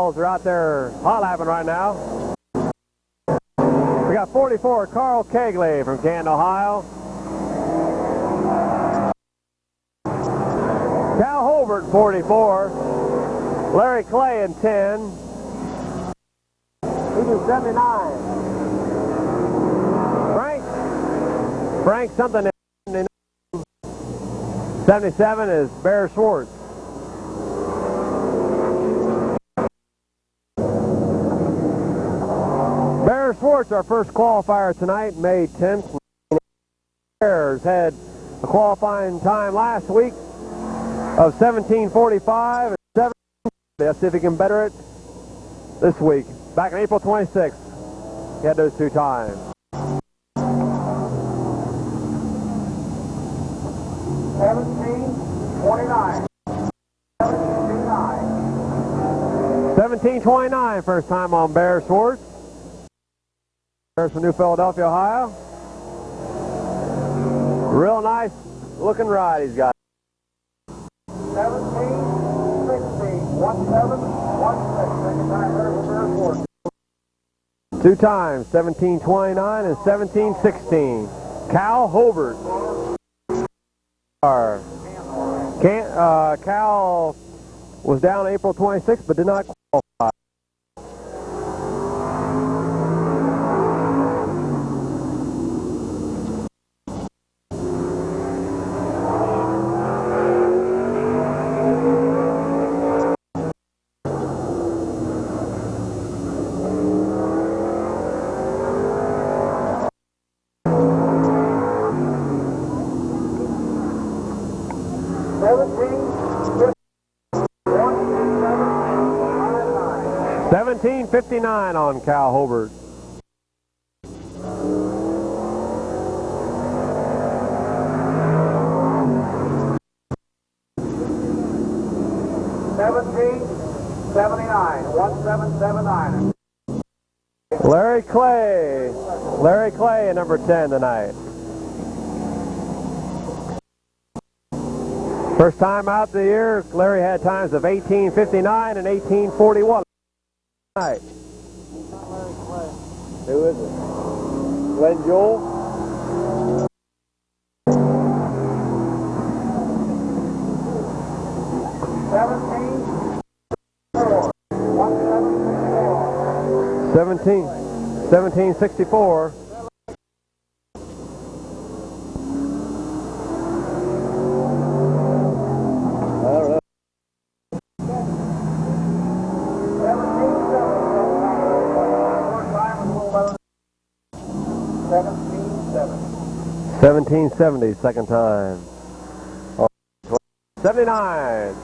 Miles are out there hot lapping right now. We got 44, Carl Kegley from Canton, Ohio. Cal Holbert, 44. Larry Clay in 10. He's in 79. Frank something in 77 is Bear Schwartz. Bear Schwartz, our first qualifier tonight, May 10th. Bears had a qualifying time last week of 17:45 and 7. Let's see if he can better it this week. Back on April 26th, he had those two times. 17:29. 17:29, first time on Bear Schwartz. Bears from New Philadelphia, Ohio. Real nice looking ride he's got. 17:16. 17:16. Second time there for Bear Schwartz. Two times, 17:29 and 17:16. Cal Holbert. Cal was down April 26th, but did not qualify. $17.59 on Cal Holbert. $17.79. Larry Clay at number 10 tonight. First time out the year, Larry had times of 18:59 and 18:41. Tonight. Who is it? Glenn Jewell? $17.64. $17.70, second time. 79.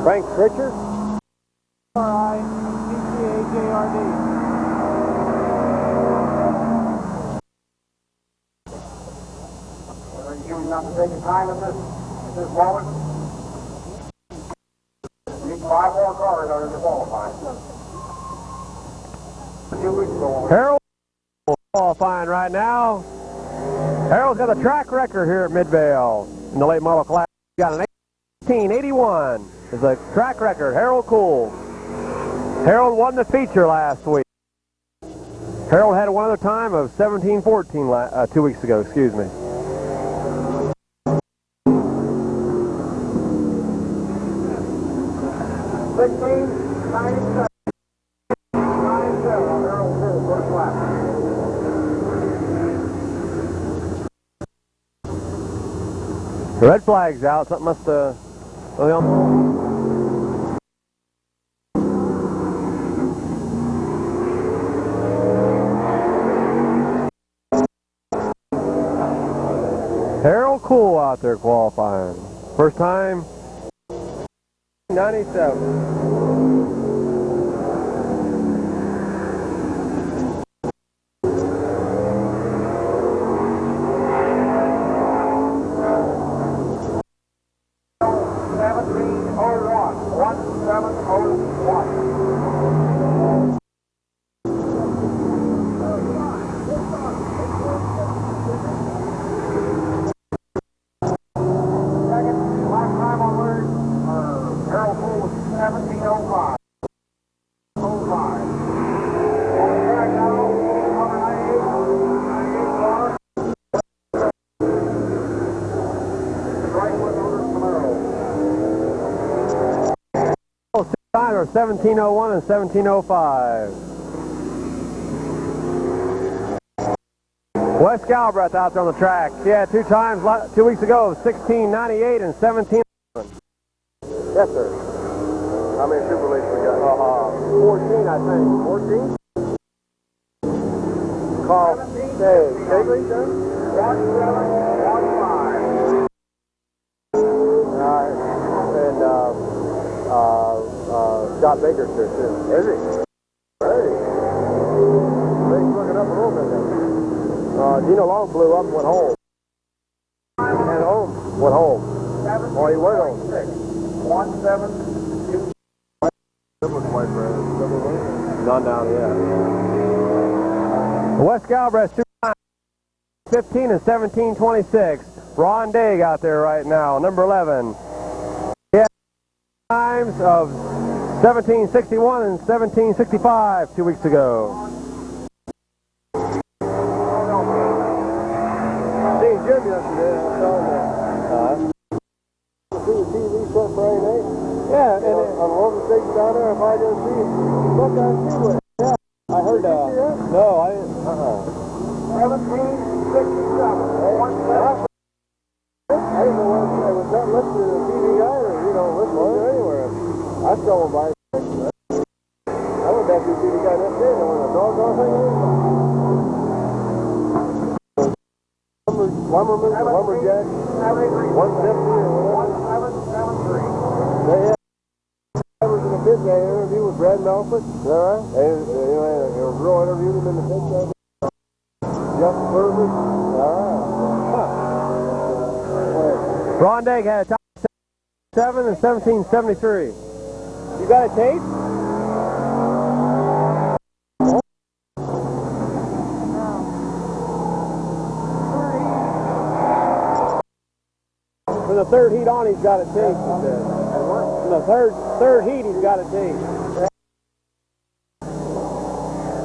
Frank Pritchard? R-I-C-C-A-J-R-D. You not to take a time at this moment. You need 5 more cars in order to qualify. 2 weeks ago. Harold qualifying right now. Harold's got a track record here at Midvale in the late model class. He's got an 1881 is a track record. Harold Cool. Harold won the feature last week. Harold had one other time of 17:14 2 weeks ago. Excuse me. The red flag's out. Something must have. Harold Cool out there qualifying. First time. 97. times are 17:01 and 17:05. Wes Galbraith out there on the track. He had 2 times 2 weeks ago, 16:98 and 17. Yes, sir. How many super leagues we got? 14, I think. 14? Carl. Shagley, sir? 1715. And Scott Baker's here, too. Is he? Hey. Things looking up a little bit there. Gino Long blew up and went home. And home. Went home. Oh, he went home. 17. Gone down, yeah. Wes Galbraith, 2 times, 15 and 17:26. Ron Daig out there right now, number 11. He had times of 17:61 and 17:65 2 weeks ago. Seen Jim yesterday. I saw him there. See the TV set Friday night? Yeah, And on one of the stations down there, if I didn't see it, look on Speedway. yeah, I heard, no, I didn't, 1767. I didn't know whether I was not listening to the TV guy or, listening to anywhere. I saw him by. I went back to the TV guy next day and there was a doggone thing in it. Lumberman, lumberjack, 170 or whatever. 1773. They had drivers in the pit day interview with Brad Melford. Is that right? And, Earl interviewed him in the pit day. Jeff Berger. Ron Daig had time 7 and 17:73. You got a tape? From the third heat on, he's got a tape. From the third heat, he's got a tape.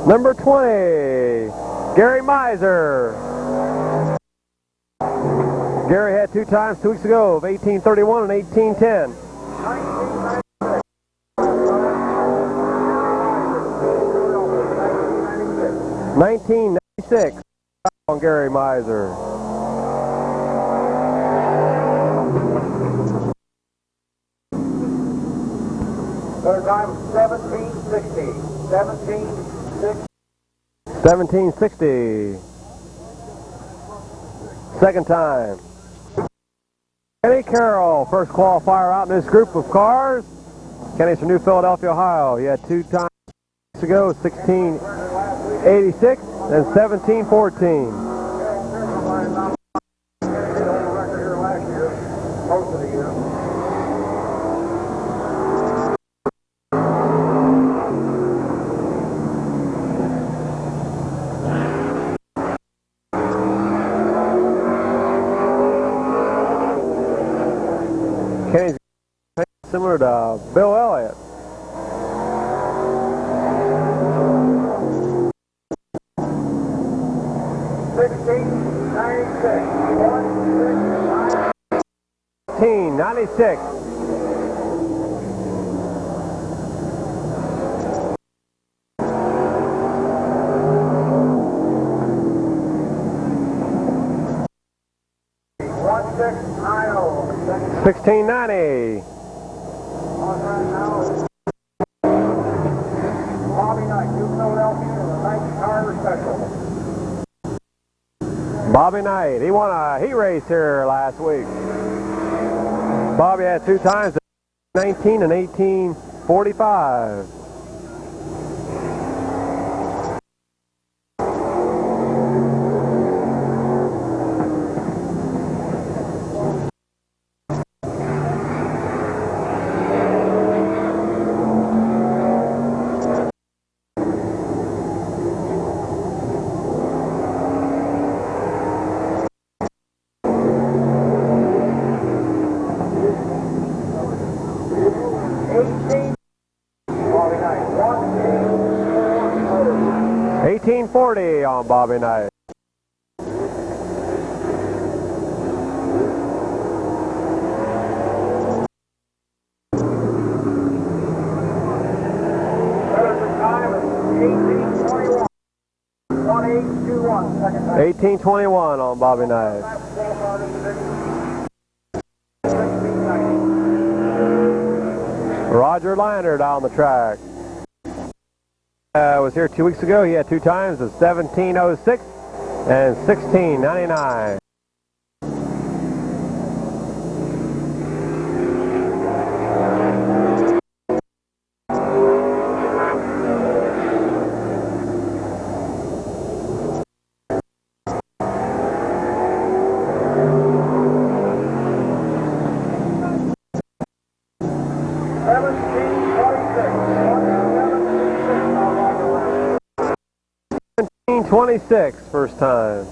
Number 20, Gary Miser. Gary had 2 times 2 weeks ago of 18:31 and 18:10. 1996 on Gary Miser. Third time, 1760. 1760. 1760. Second time. Kenny Carroll, first qualifier out in this group of cars. Kenny's from New Philadelphia, Ohio. He had 2 times ago, 1686 and 1714. Most of the year. Kenny's similar to Bill Elliott. '96. $16.90. Bobby Knight, New Philadelphia, and the 90 car special. Bobby Knight. He won a heat race here last week. Bobby had 2 times, 19 and 1845. Bobby Knight, 1840 on Bobby Knight. 1821 on Bobby Knight. Roger Liner down the track. Was here 2 weeks ago. He had 2 times of 1706 and 1699. $17.26 first time.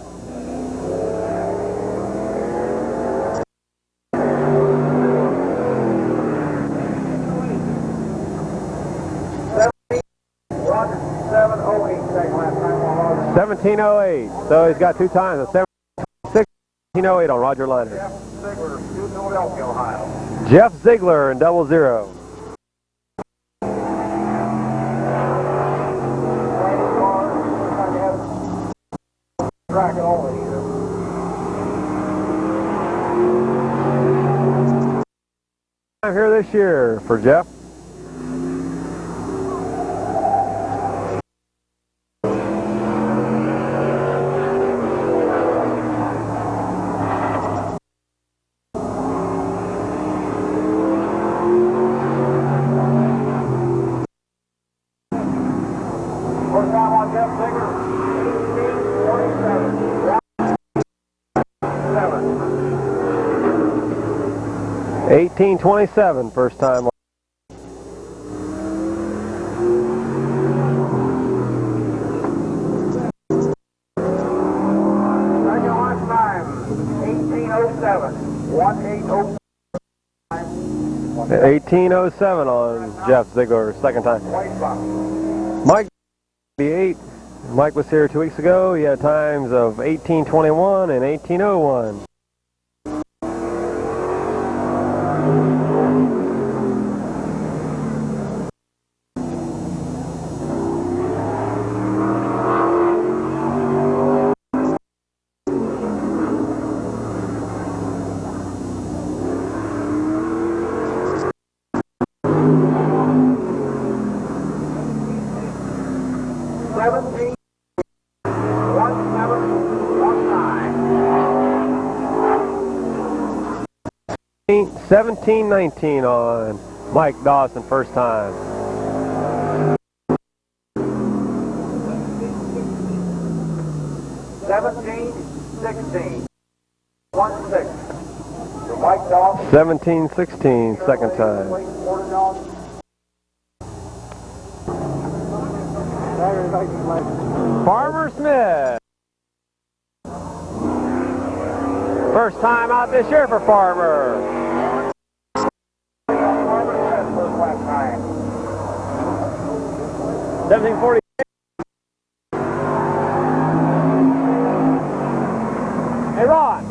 $17.08. So he's got 2 times. A 17.06, on Roger Liner. Jeff Ziegler, Philadelphia, Ohio. Jeff Ziegler in 00. Track it only. I'm here this year for Jeff. First time on Jeff Ziegler, 1827 first time. Second last time, 1807. 1807 on Jeff Ziegler, second time. White box. Mike, 88. Mike was here 2 weeks ago. He had times of 1821 and 1801. $17.1719. 1719 on Mike Dawson, first time. $17.16. 16. For Mike Dawson. 1716, second time. Farmer Smith. First time out this year for Farmer. 1740. Hey, Ron.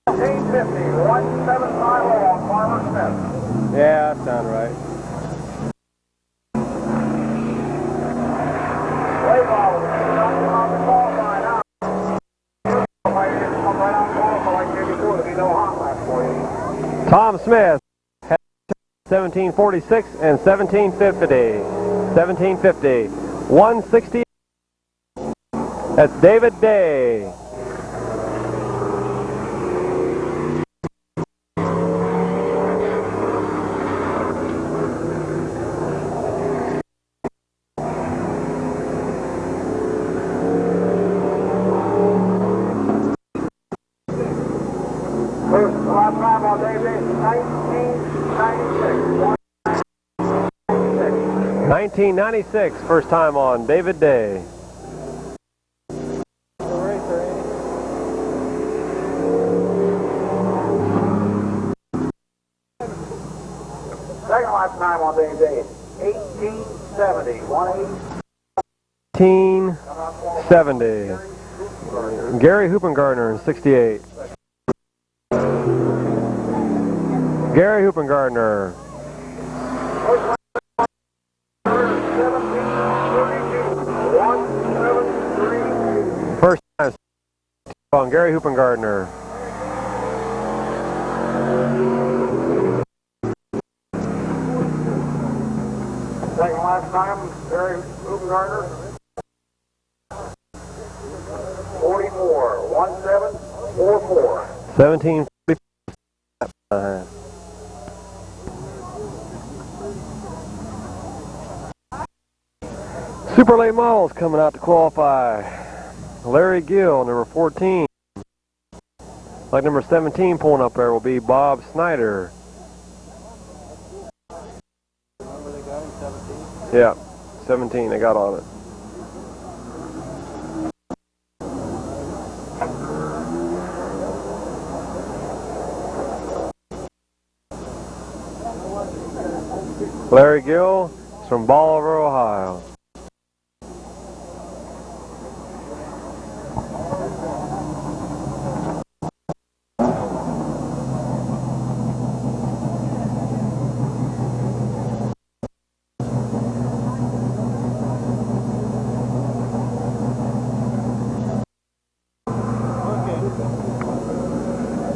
1850. 1750 on Farmer Smith. Yeah, that sounds right. Tom Smith had 1746 and 1750. 1750. 160. That's David Day. First lap time on David, 1996. 1996, first time on David Day. Second lap time on David, 1870. 1870. Gary Hoopengartner in 68. Gary Hoopengartner. First on Gary Hoopengardner. Second last time, Gary Hoopengardner. 1744. 1745. Super late models coming out to qualify. Larry Gill, number 14. Like number 17 pulling up there will be Bob Snyder. Yeah, 17 they got on it. Larry Gill is from Bolivar, Ohio.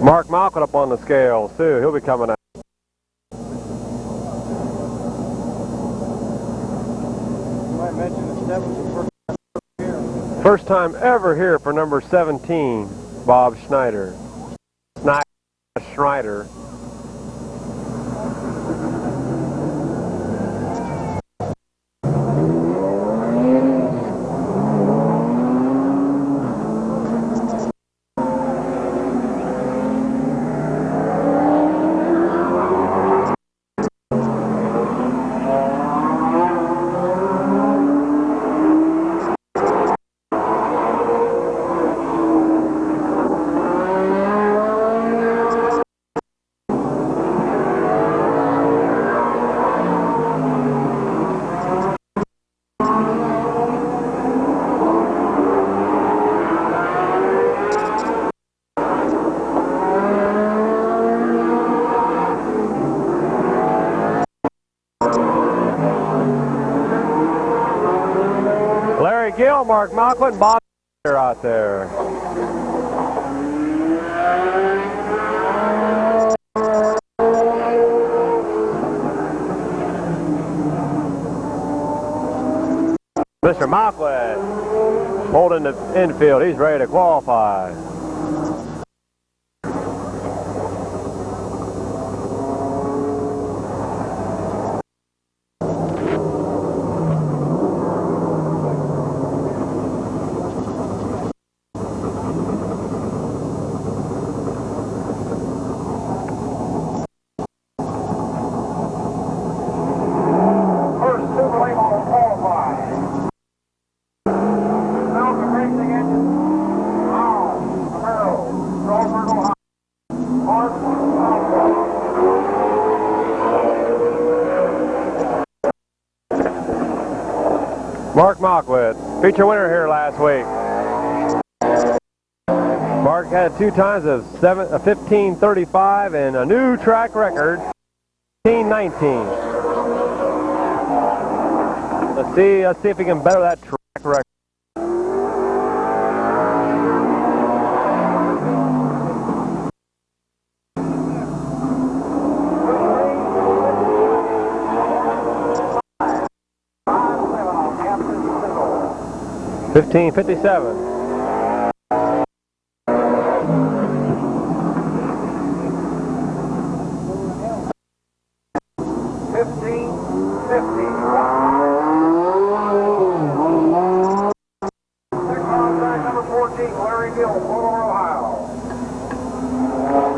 Mark Malkin up on the scales too. He'll be coming out. First time ever here for number 17, Bob Schneider. Schneider. Larry Gill, Mark Malkin, Bob Schneider out there. Mr. Malkin holding the infield. He's ready to qualify. Mark Malkin, feature winner here last week. Mark had 2 times of 15:35 and a new track record, 15:19. Let's see if he can better that track record. $15.57. Number 14, Larry Gill, Bolivar, Ohio.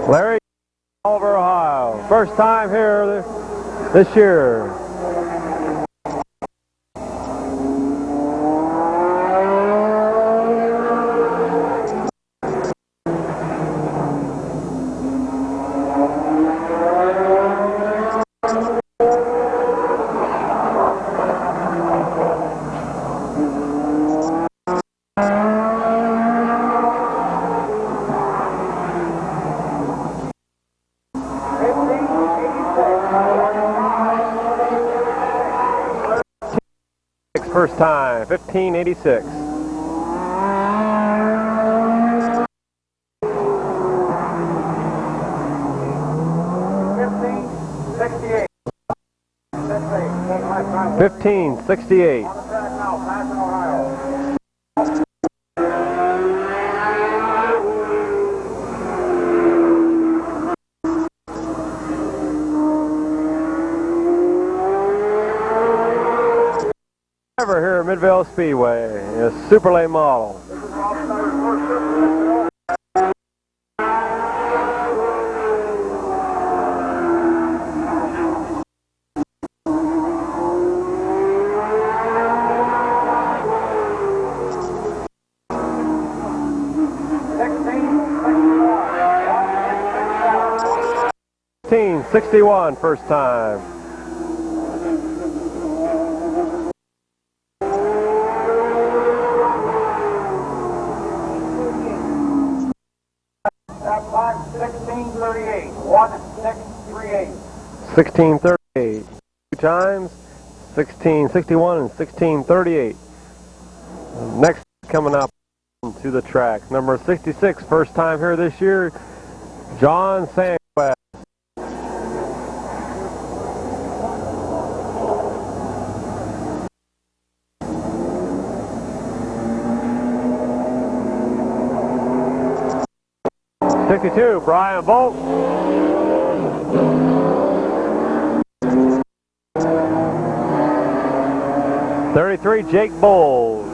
Larry, Bolivar, Ohio. First time here this year. First time, 1586. 15:68. On the track now, passing Ohio. Ever here at Midvale Speedway, a super late model. This is Austin Irish first trip to Midvale. 16:61 first time. That clock 16:38. 1:6:38. 16:38. Two times. 16:61 and 16:38. Next coming up to the track, number 66, first time here this year, John Sandquist. '62, Brian Bolt. '33, Jake Bowles.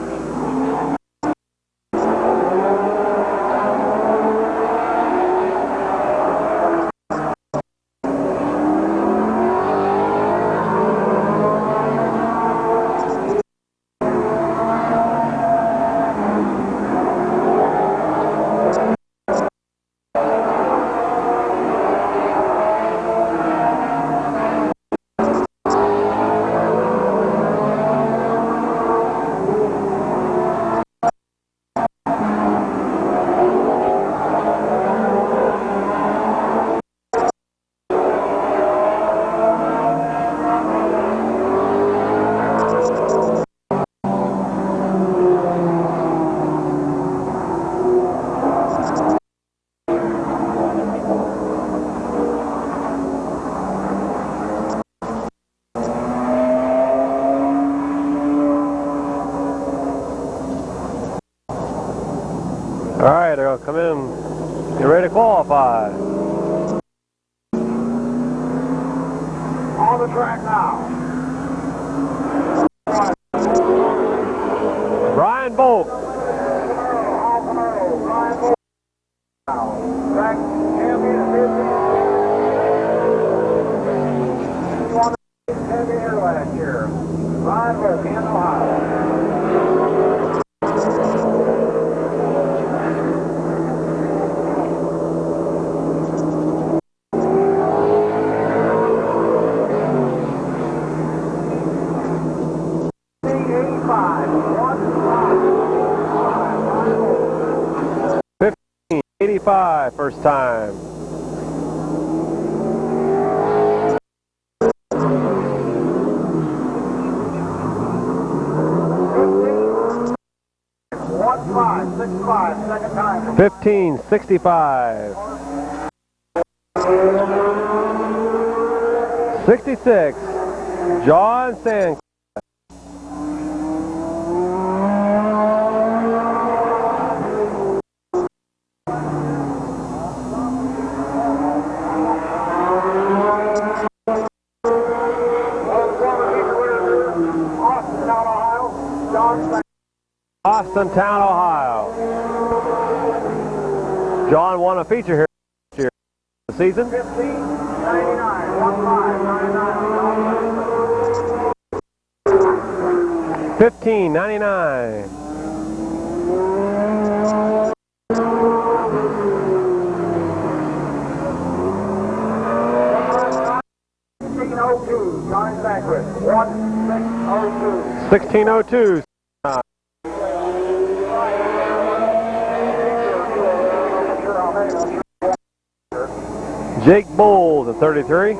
All right, they're going to come in, get ready to qualify. On the track now. Brian Bolt. Brian Bolt. Track champion He won the champion here last year. Brian Bolt, in Ohio. '85 first time. Second time. 15:65. 66, John Sandquist. Austintown, Ohio. John won a feature here last year this season. 15:99. John Sandquist, 1602. 16:02. Jake Bowles at 33.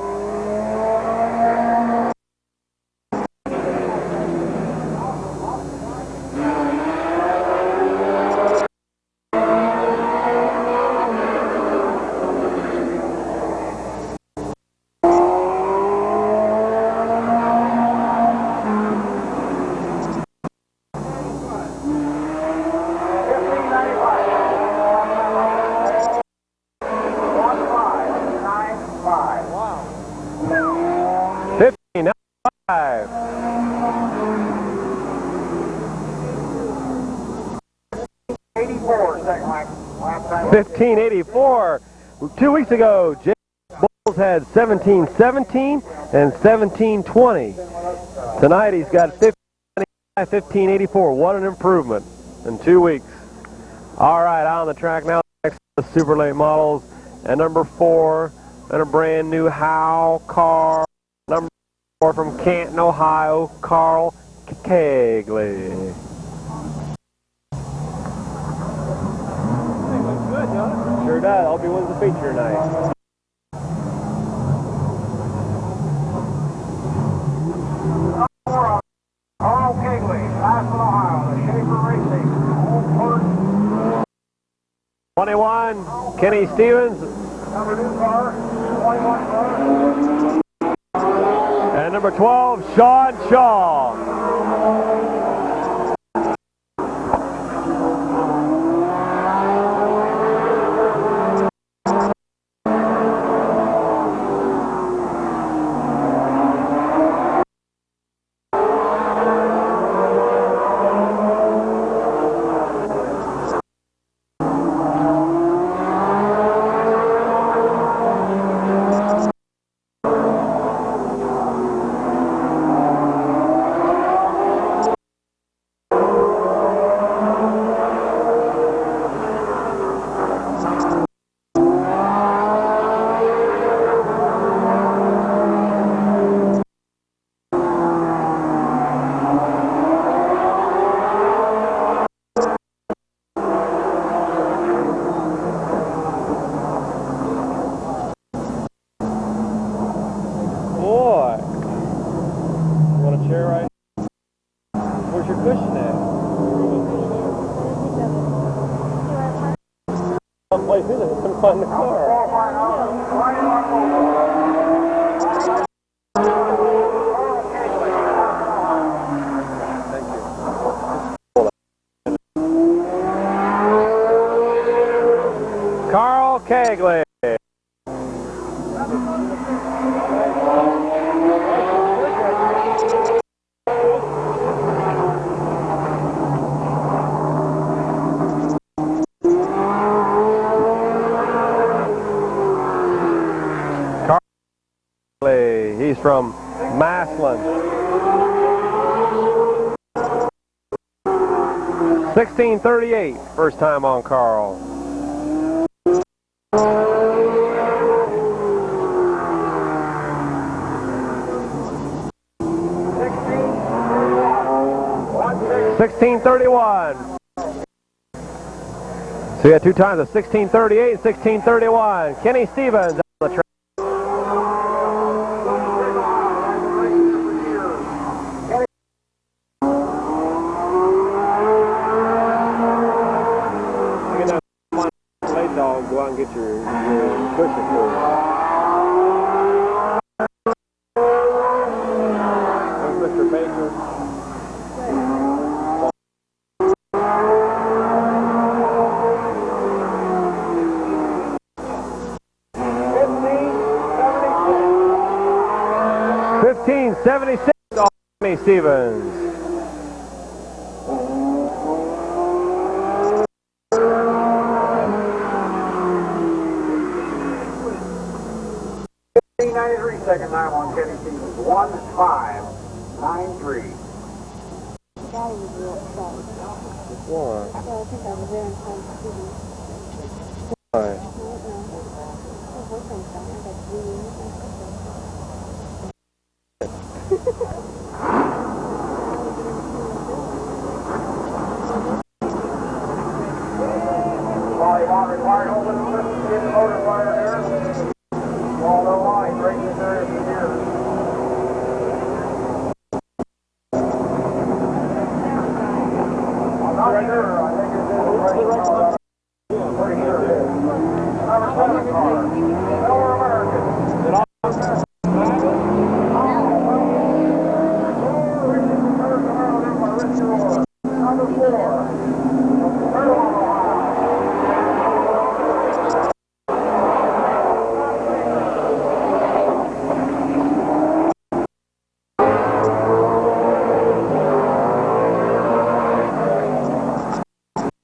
1584. 2 weeks ago, Jay Bulls had 1717 and 1720. Tonight he's got 1584. What an improvement in 2 weeks. All right, on the track now, next to the super late models, and number 4, and a brand new Howe car. Number 4 from Canton, Ohio, Carl Kegley. Good, John. Sure does. Hope he wins the feature tonight. Carl Kegley, Aspen, Ohio, the Schaefer Racing, home court. 21, Kenny Stevens. Number 2 car, 21 car. And number 12, Sean Shaw. Find the car. Thank you. Carl Kegley. He's from Massillon. 1638, first time on Carl. $16.31. So you had 2 times of 1638 and 1631. Kenny Stevens on the track. Go out and get your cushion for it. There's Mr. Baker. $15.76 on Kenny Stevens. Second time on Kenny Stevens, 1593. Daddy was real upset. Why? So I think I was there in time to see him. Why? I don't know. Her boyfriend's down there, like 3 years. Molly Bond required open the motor wire there. All no line, breaking the area from here. I'm not sure. I think it's in the right here it is. Number 7 car. Miller American. Number 4.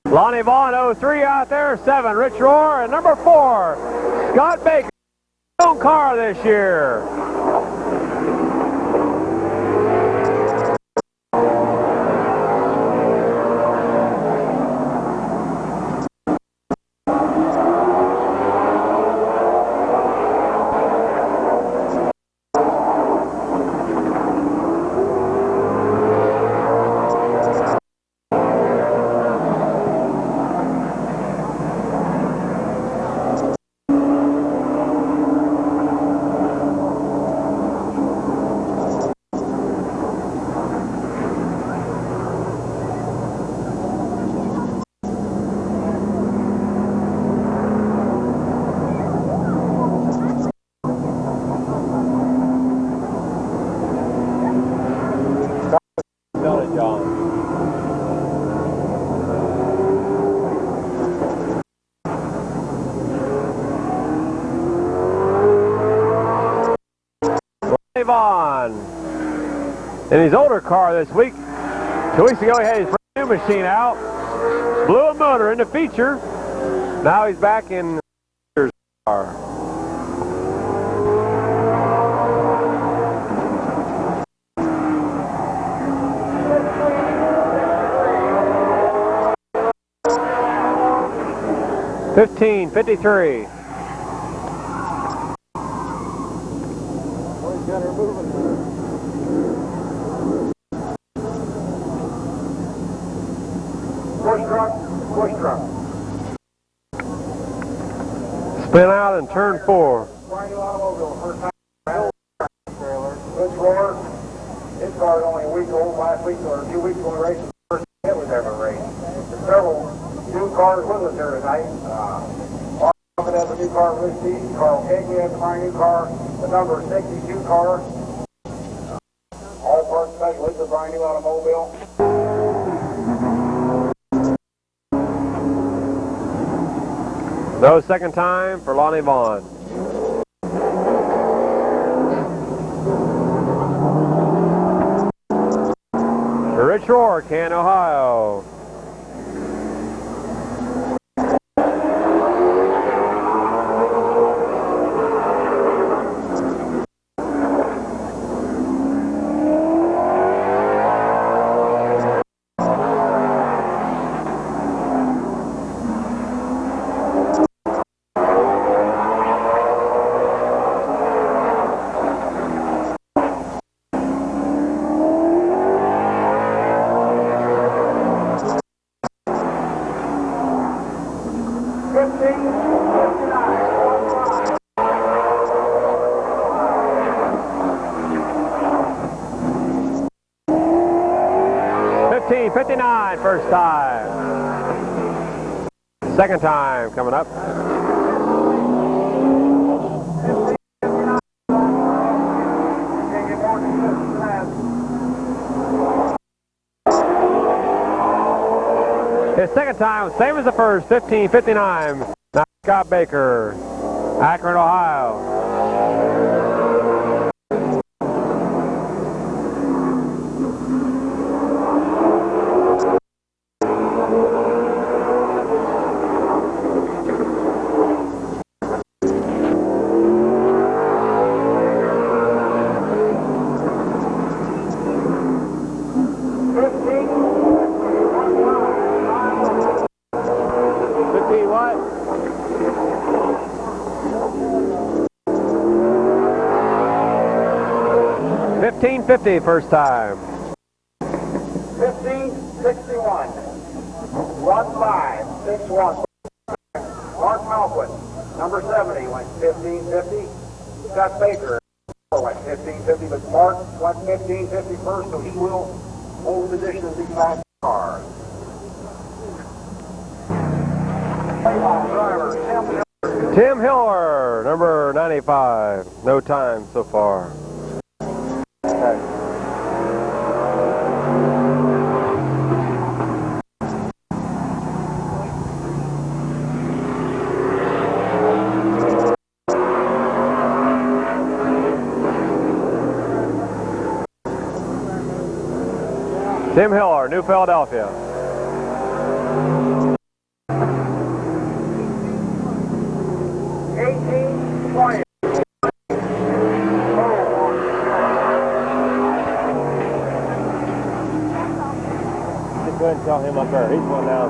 Lonnie Lonnie Vaughn, 03 out there, 7, Rich Rohr, and number 4, Scott Baker. Own car this year. Vaughn. In his older car this week, 2 weeks ago he had his brand new machine out, blew a motor in the feature. Now he's back in his car. $15.53. Push truck. Spin out and turn 4. Brand new automobile, first time trailer. Rich Rohr, his car is only a week old. Last week or 2 weeks when we raced, the first it was ever raced. There's several new cars with us here tonight. Mark has a new car with Steve. Carl Cagney has a brand new car. The number 62 car. All parts specialists, a brand new automobile. No second time for Lonnie Vaughn. Rich Rohr, Canton, Ohio. $15.59 first time. Second time coming up. His second time, same as the first, $15.59. Now Scott Baker, Akron, Ohio. $15.50 first time. 1561. 1561. Mark Malquin, number 70, went 1550. Scott Baker went 1550, but Mark went 1550 first, so he will hold the position of these last cars. Driver, Tim Hiller, number 95. No time so far. Tim Hiller, New Philadelphia. 20. Just go ahead and tell him up there. He's one now.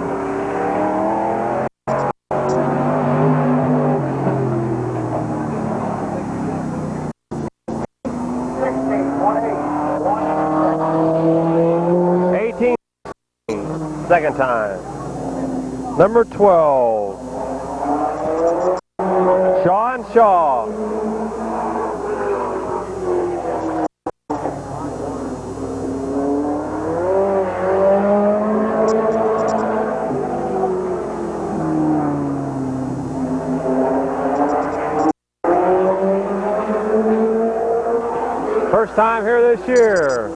Second time. Number 12. Shaw and Shaw. First time here this year.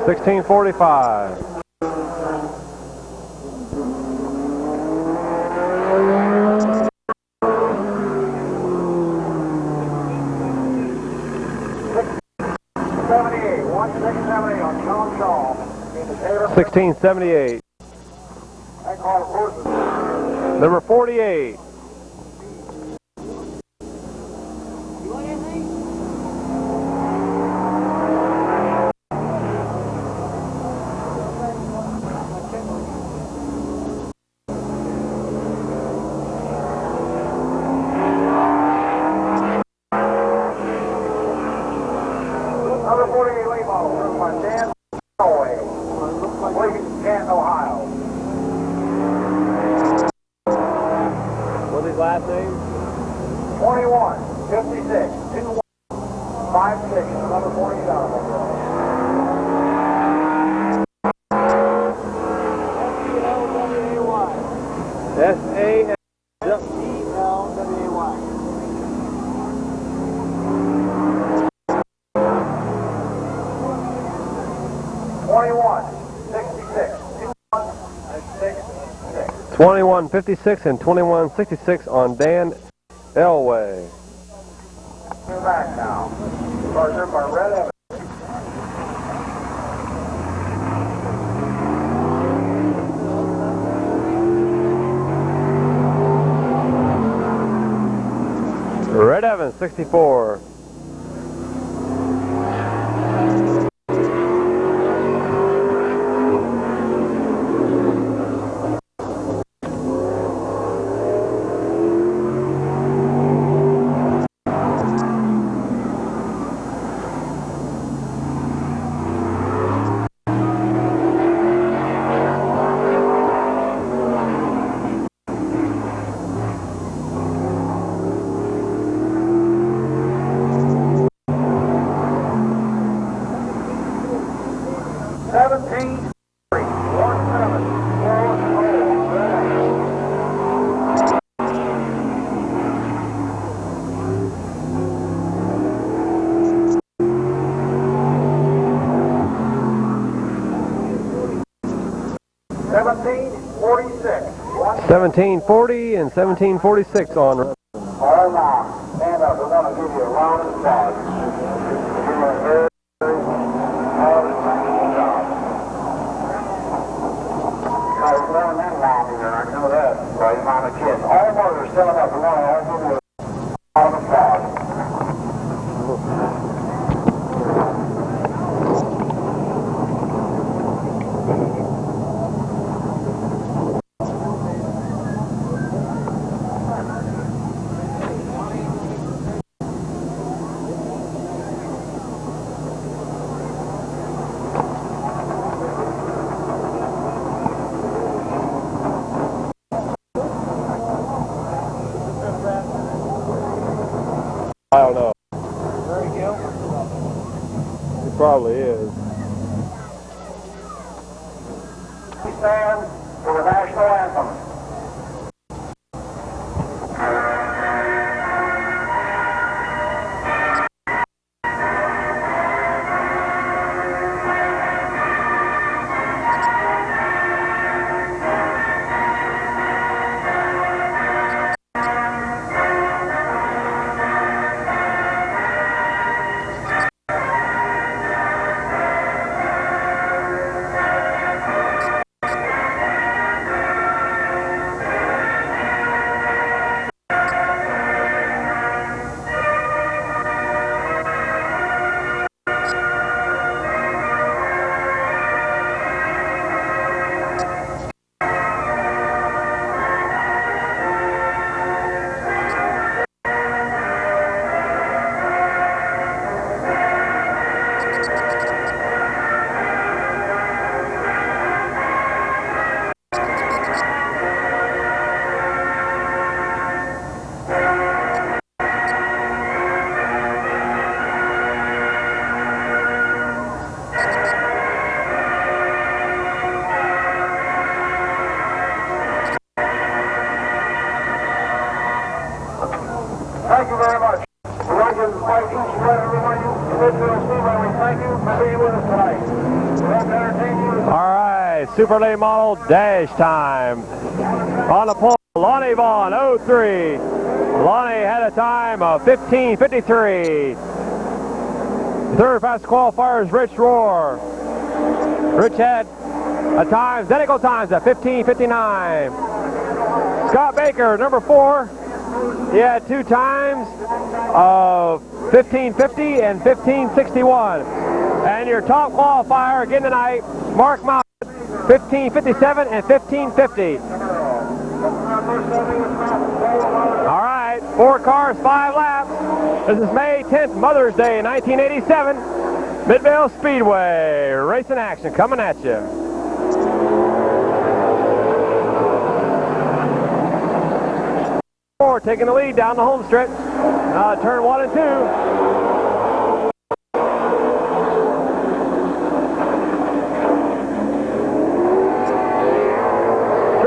$16.45. $16.78. Number 48. Number 48 late model, driven by Dan Ohio. Canton, Ohio. What's his last name? 21, 56, 21, 56, number 48 automobile. S-A-N. 2156 and 2166 on Dan Elway. We're back now. Cars driven by Red Evans. Red Evans, 64. $17.40 and $17.46 on. All right, now, stand up. We're going to give you a round of applause. You're a very hard job. There's more men around here, I know that. By the amount of kids. All motors stand up. We're going to all give you a round of applause. I don't know. It probably is. We stand for the national anthem. super late model dash time. On the pole, Lonnie Vaughn, 03. Lonnie had a time of 15:53. Third fastest qualifier is Rich Rohr. Rich had identical times at 15:59. Scott Baker, number 4. He had 2 times of 15:50 and 15:61. And your top qualifier again tonight, Mark Mott, 15:57 and 15:50. All right, 4 cars, 5 laps. This is May 10th, Mother's Day, 1987. Midvale Speedway, racing action coming at you. Taking the lead down the home stretch. Turn 1 and 2.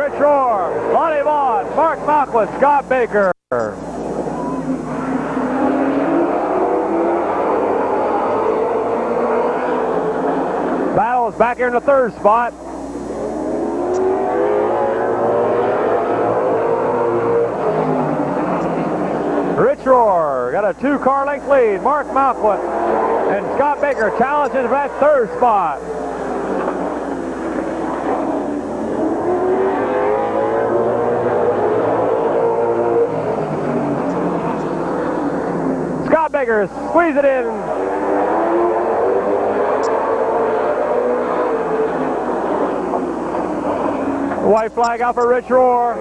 Rich Rohr, Lonnie Vaughn, Mark Malquith, Scott Baker. Battle is back here in the 3rd spot. Rich Rohr got a 2-car length lead. Mark Malquith and Scott Baker challenges for that 3rd spot. Scott Baker squeeze it in. White flag out for Rich Rohr.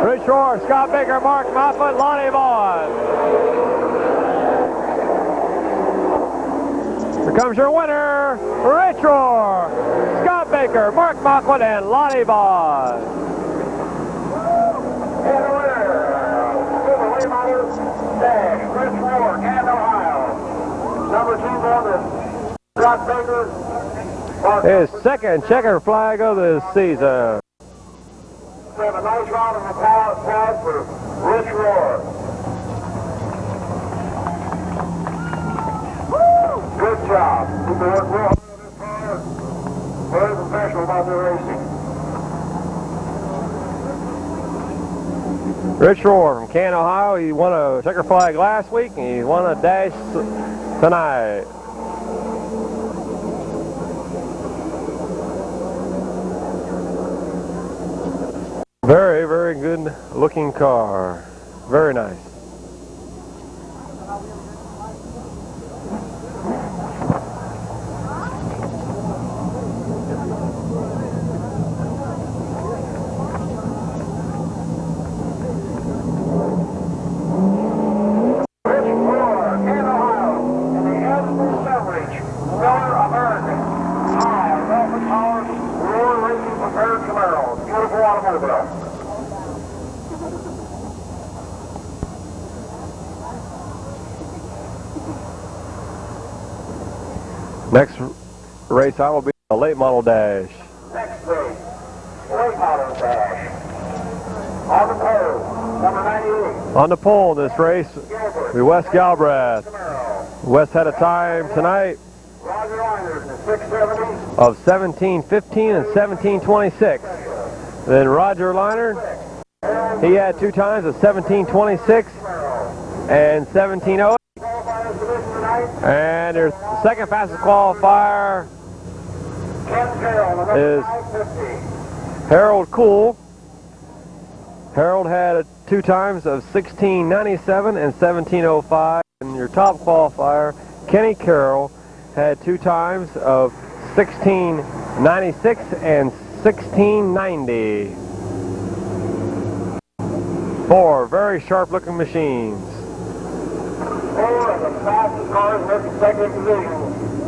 Rich Rohr, Scott Baker, Mark Malquith, Lonnie Vaughn. Here comes your winner, Rich Rohr, Scott Baker, Mark Malquith, and Lonnie Vaughn. And the winner, Super Late Model Dash, Rich Rohr, Canton, Ohio. Number 2 runner, Scott Baker. His 2nd checker flag of the season. We have a nice round of applause for Rich Rohr. Good job. People work real hard on this car. Very professional about their racing. Rich Rohr from Canton, Ohio. He won a checker flag last week, and he won a dash tonight. Very, very good looking car. Very nice. Next race I will be a late model dash. Next race, late model dash. On the pole, number 98. On the pole in this race, the Wes Galbraith. Wes had a time tonight Roger Liners in 670. of 17:15 and 17:26. Then Roger Liner, he had 2 times of 17:26 and 17:08. And their 2nd fastest qualifier is Harold Cool. Harold had 2 times of 16:97 and 17:05. And your top qualifier, Kenny Carroll, had 2 times of 16:96 and 16:90. 4 very sharp-looking machines. 4 of the fastest cars in their consecutive position,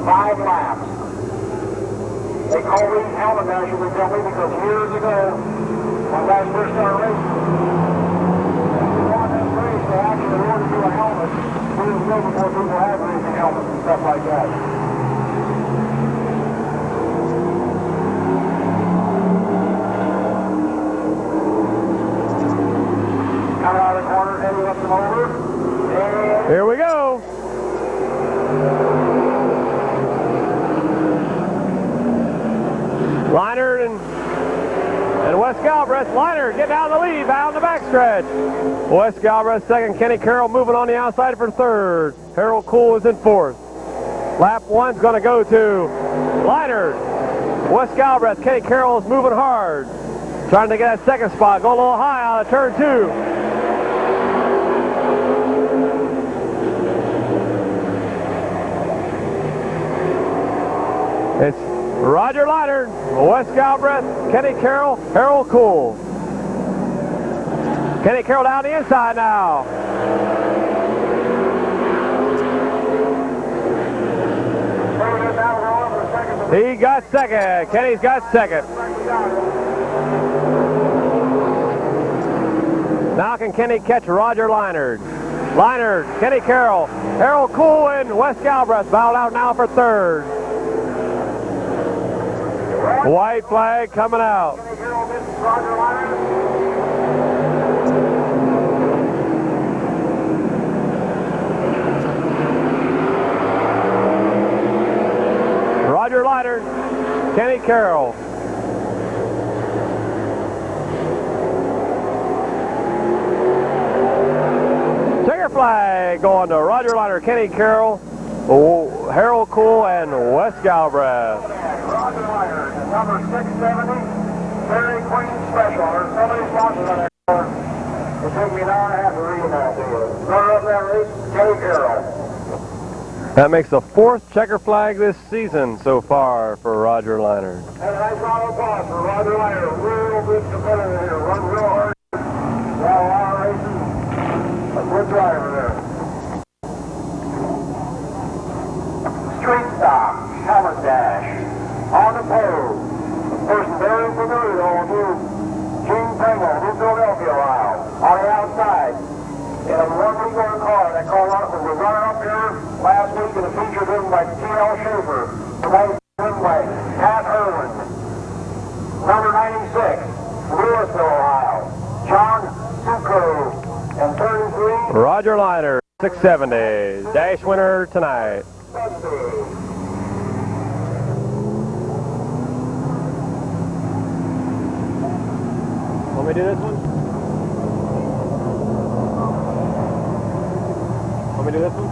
5 laps. They call these helmet dashes, they tell me, because years ago, when guys first started racing, they won this race, they actually ordered you a helmet. Years ago, before people had racing helmets and stuff like that. Coming out of the corner, heading up the over. Here we go. Galbraith. Liner getting out of the lead, out in the backstretch. Wes Galbraith second. Kenny Carroll moving on the outside for third. Harold Cool is in fourth. Lap one's going to go to Liner. Wes Galbraith. Kenny Carroll is moving hard. Trying to get that second spot. Going a little high out of turn two. It's Roger Liner, Wes Galbraith, Kenny Carroll, Harold Cool. Kenny Carroll down the inside now. He got second. Kenny's got second. Now can Kenny catch Roger Liner? Liner, Kenny Carroll, Harold Cool, and Wes Galbraith battled out now for third. White flag coming out. Roger Liner, Kenny Carroll. Checker flag going to Roger Liner, Kenny Carroll, Harold Cool, and Wes Galbraith. Roger Liner, number 670, Terry Queen Special. There's so many sponsors on that car. It'll take me an hour and a half to read them all to you. Runner up that race, Kenny Carroll. That makes the fourth checker flag this season so far for Roger Liner. And a nice round of applause for Roger Liner. Real good competitor here. Run real hard. Got a lot of races. A good driver there. Street stock, hammer dash. On the pole. A person very familiar though with Gene Pringle, New Philadelphia while. On the outside. In a one-week-old car. That car was running up here last week in a feature driven by T.L. Schaefer. Tonight driven by Pat Irwin. Number 96, Louisville, Ohio. John Succo. And 33. Roger Liner, 670. Dash winner tonight. Want me to do this one? Want me to do this one?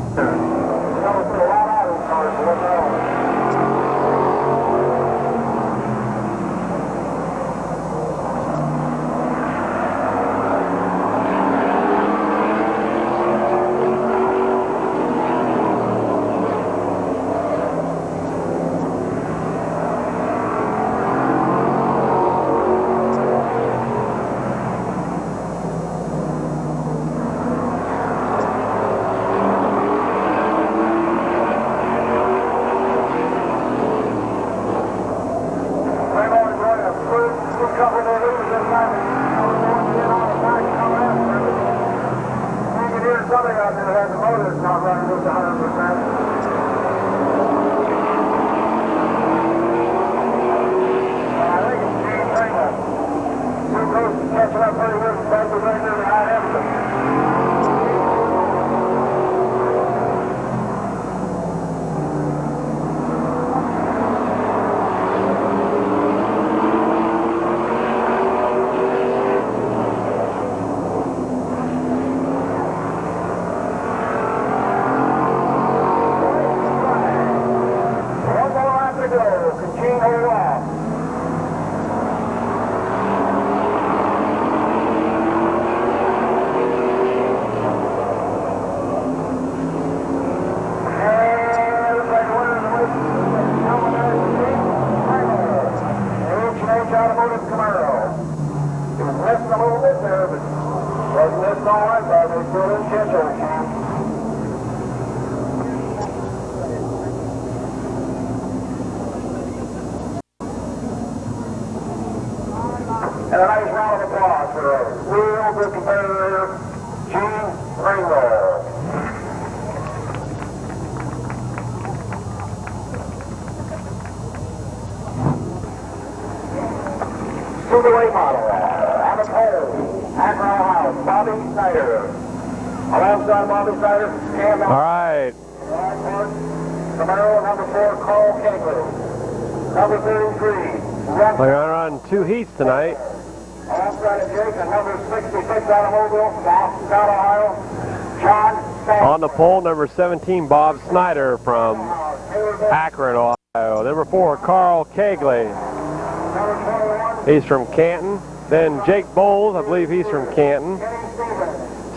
And a nice round of applause for a real good competitor, Gene Pringle. Speedway model, on the pole, Akron, Ohio, Bobby Snyder. Alongside Bobby Snyder, Cam. All right. Camaro, number 4, Carl Kegley. Number 33, We're going to run two heats tonight. Alongside of Jake, and number 66 automobile from Austin, Ohio, John Stanquist. On the pole, number 17, Bob Snyder from Akron, Ohio. Number 4, Carl Kegley. He's from Canton. Then Jake Bowles, I believe he's from Canton.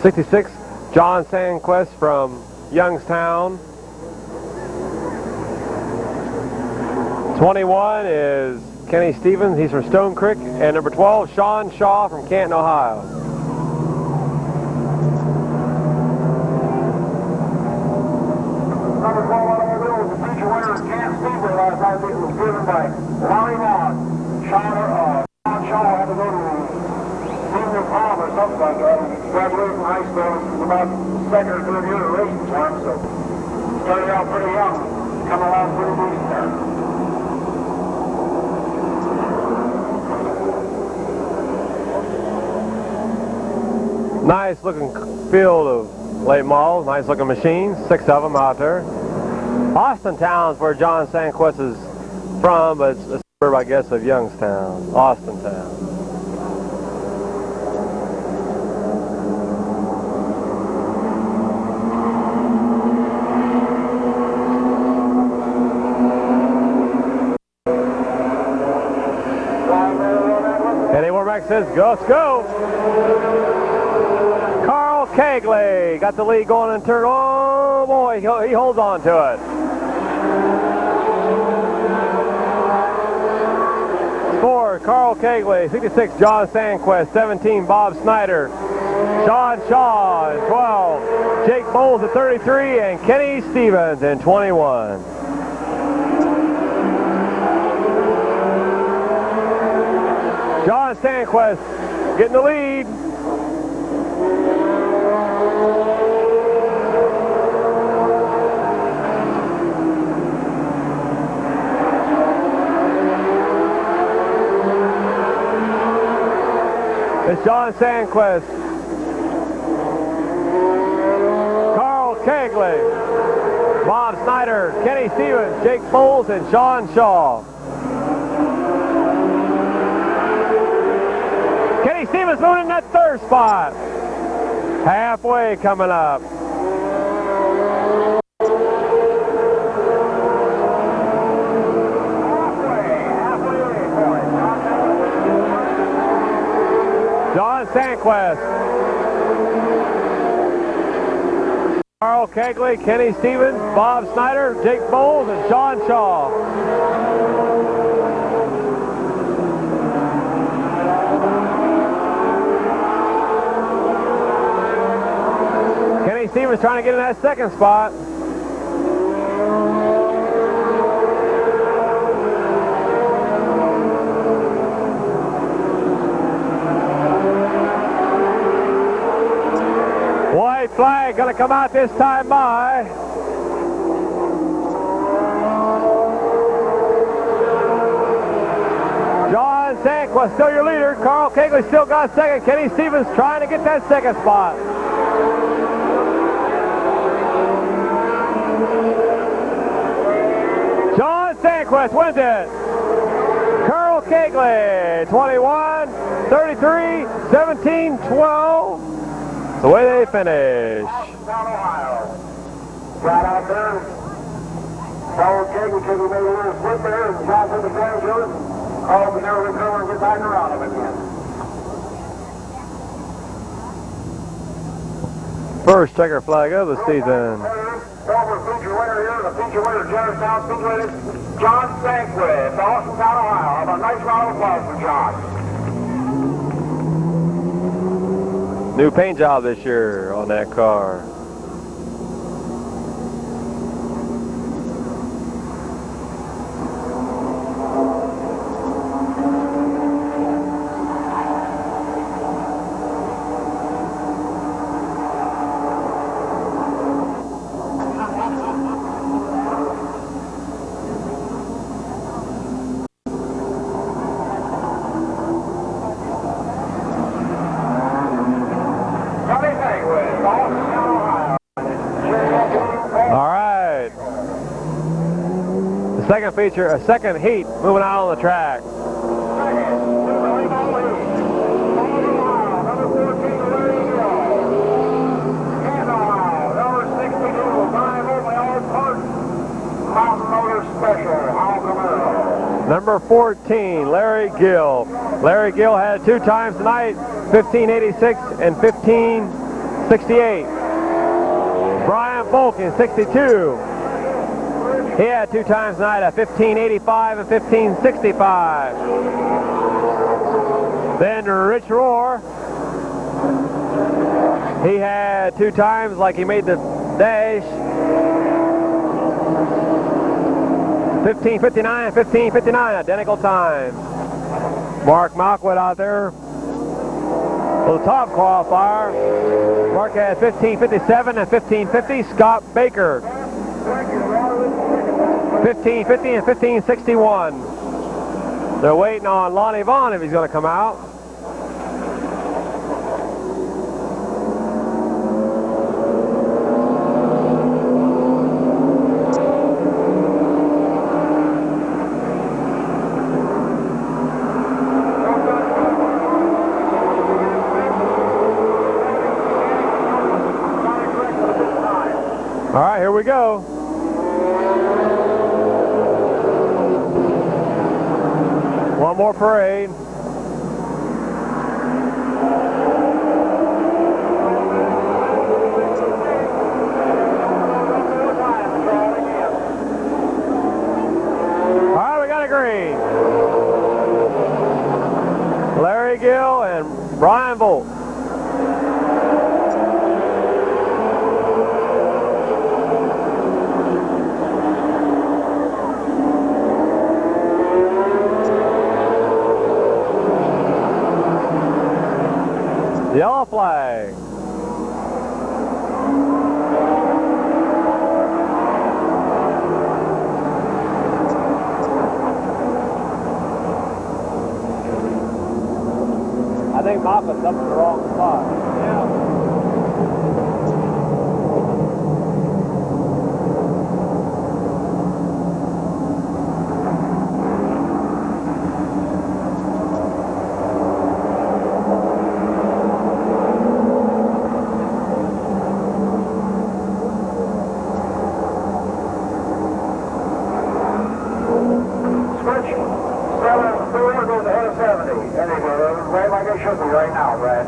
66, John Stanquist from Youngstown. 21 is Kenny Stevens, he's from Stone Creek. And number 12, Sean Shaw from Canton, Ohio. Number 12 automobile was the feature winner at Canton Speedway last night. It was driven by Larry Vaughn. Sean Shaw had to go to senior prom or something like that. He graduated from high school. This is about second or third year of racing for him, so started out pretty young, coming along pretty decent there. Nice looking field of late models, nice looking machines, 6 of them out there. Austintown's where John Stanquist is from, but it's a suburb, I guess, of Youngstown, Austintown. Eddie Warmack says, go, let's go. Carl Kegley got the lead going in turn. Oh boy, he holds on to it. 4, Carl Kegley. 66, John Stanquist. 17, Bob Snyder. Sean Shaw in 12. Jake Bowles at 33, and Kenny Stevens in 21. John Stanquist getting the lead. It's John Stanquist, Carl Kegley, Bob Snyder, Kenny Stevens, Jake Bowles, and Sean Shaw. Kenny Stevens moving in that third spot. Halfway coming up. John Stanquist, Carl Kegley, Kenny Stevens, Bob Snyder, Jake Bowles, and Sean Shaw. Kenny Stevens trying to get in that second spot. White flag going to come out this time by. John Stanquist still your leader. Carl Kegley still got second. Kenny Stevens trying to get that second spot. John Stanquist wins it. Carl Kegley, 21, 33, 17, 12. The way they finish. Ohio. Right out there. Carl Kegley made a little slip there and shot in the flash of it. Carl could never recover and get back around him again. First checker flag of the season. Over feature winner here, the feature winner, Jennerstown Speedway, John Stanquist, Austin, Ohio. Have a nice round of applause for John. New paint job this year on that car. Second feature, a second heat moving out on the track. Number 14, Larry Gill. Larry Gill had 2 times tonight, 1586 and 1568. Brian Volk in 62. He had 2 times tonight at 1585 and 1565. Then Rich Rohr. He had 2 times like he made the dash. 1559 and 1559, identical times. Mark Malkwood out there for the top qualifier. Mark had 1557 and 1550. Scott Baker, 1550 and 1561. They're waiting on Lonnie Vaughn if he's going to come out. All right, here we go. One more parade. All right, we got a green. Larry Gill and Brian Volk. Yellow flag. I think Moffat's up in the wrong spot. Yeah. Right now, Brad.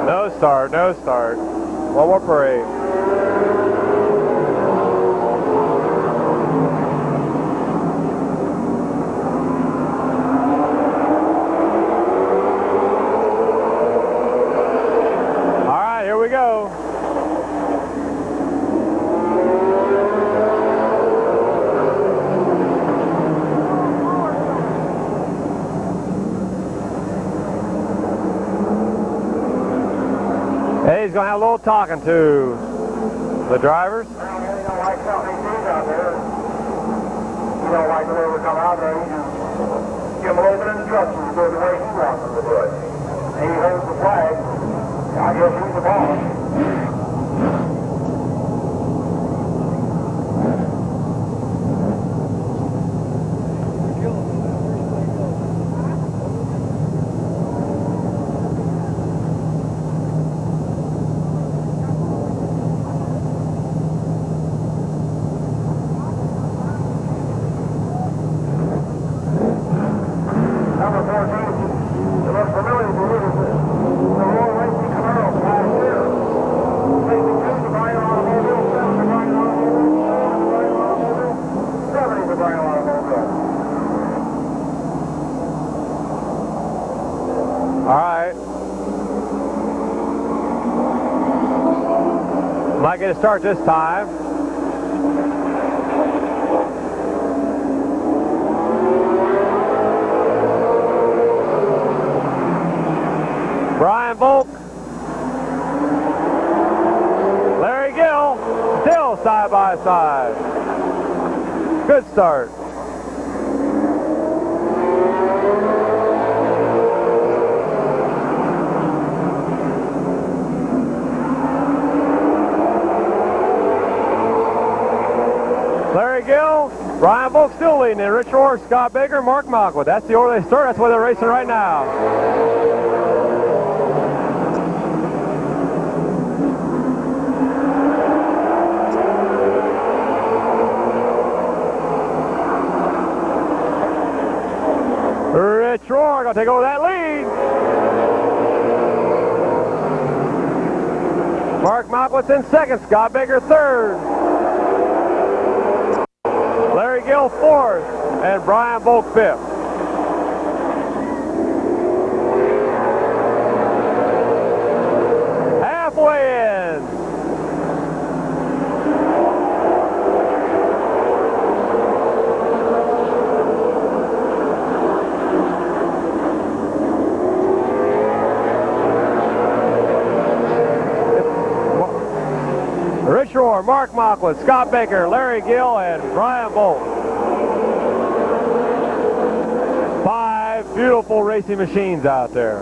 No start, no start. One more parade. Hey, he's going to have a little talking to the drivers. Well, you don't like something he sees out there. You don't like the way we come out there. You just give him a little bit of instruction to do it the way he wants him to do it. And he holds the flag. I guess he's the boss. Might get a start this time. Brian Volk, Larry Gill, still side by side. Good start. Larry Gill, Brian Volk still leading it. Rich Rohr, Scott Baker, Mark Mockwood. That's the order they start. That's where they're racing right now. Rich Rohr gonna take over that lead. Mark Mockwood's in second, Scott Baker third. Larry Gill fourth, and Brian Volk fifth. Halfway in. Rich Rohr, Mark Mockwood, Scott Baker, Larry Gill, and Brian Volk. 5 beautiful racing machines out there.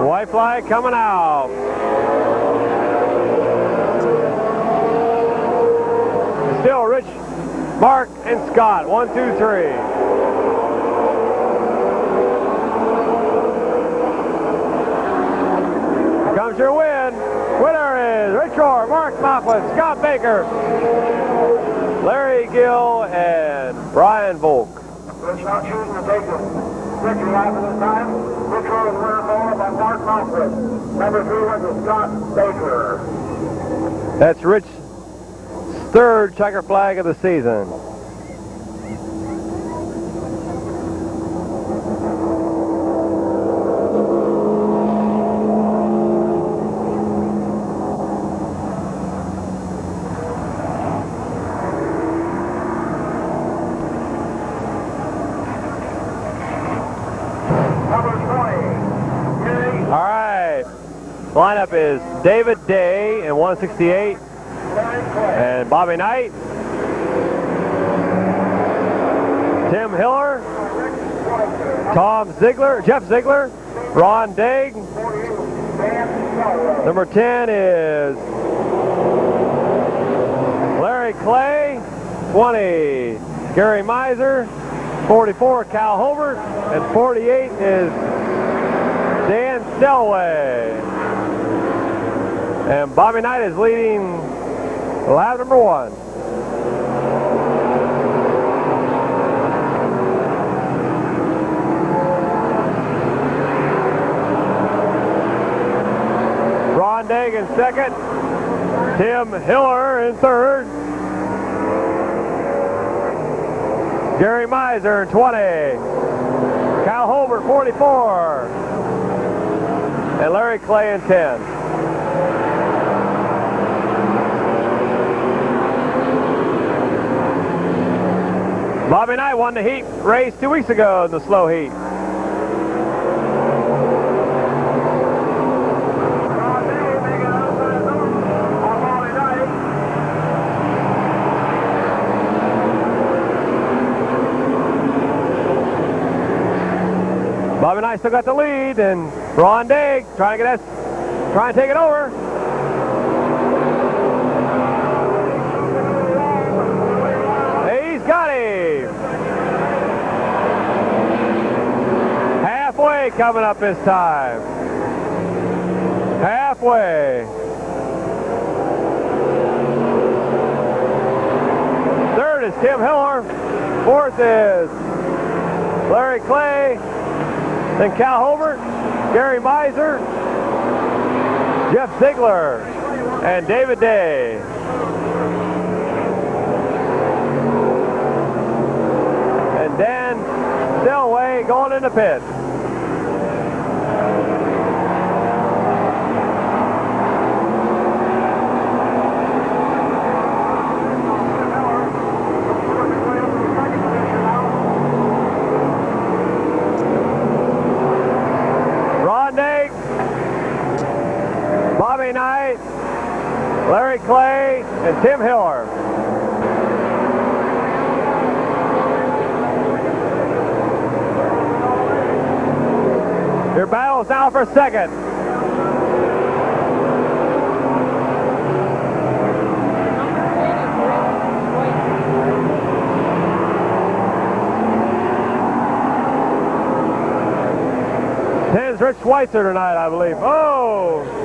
White flag coming out. Still Rich, Mark, and Scott. 1, 2, 3. Here comes your win. Winner is Rich Rohr, Mark Mockwood, Scott Baker, Larry Gill, and Brian Volk. Rich not choosing to take the victory lap this time. Rich Rohr was winner followed by Mark Mockwood. Number 3 went to Scott Baker. That's Rich. Third checker flag of the season. Number 20. All right. Lineup is David Day in 168. And Bobby Knight, Tim Hiller, Tom Ziegler, Jeff Ziegler, Ron Daig. Number 10 is Larry Clay, 20, Gary Miser, 44, Cal Hobart, and 48 is Dan Selway. And Bobby Knight is leading lap number 1. Ron Daig in second. Tim Hiller in third. Gary Miser in 20. Cal Hobart 44. And Larry Clay in 10. Bobby Knight won the heat race 2 weeks ago in the slow heat. Bobby Knight still got the lead, and Ron Daig trying to take it over. He's got him. Halfway coming up this time. Halfway. Third is Tim Hiller. Fourth is Larry Clay. Then Cal Hobart, Gary Miser, Jeff Ziegler, and David Day. And Dan Selway going in the pit. Bobby Knight, Larry Clay, and Tim Hiller. Your battle is now for second. Ten's Rich Schweitzer tonight, I believe. Oh!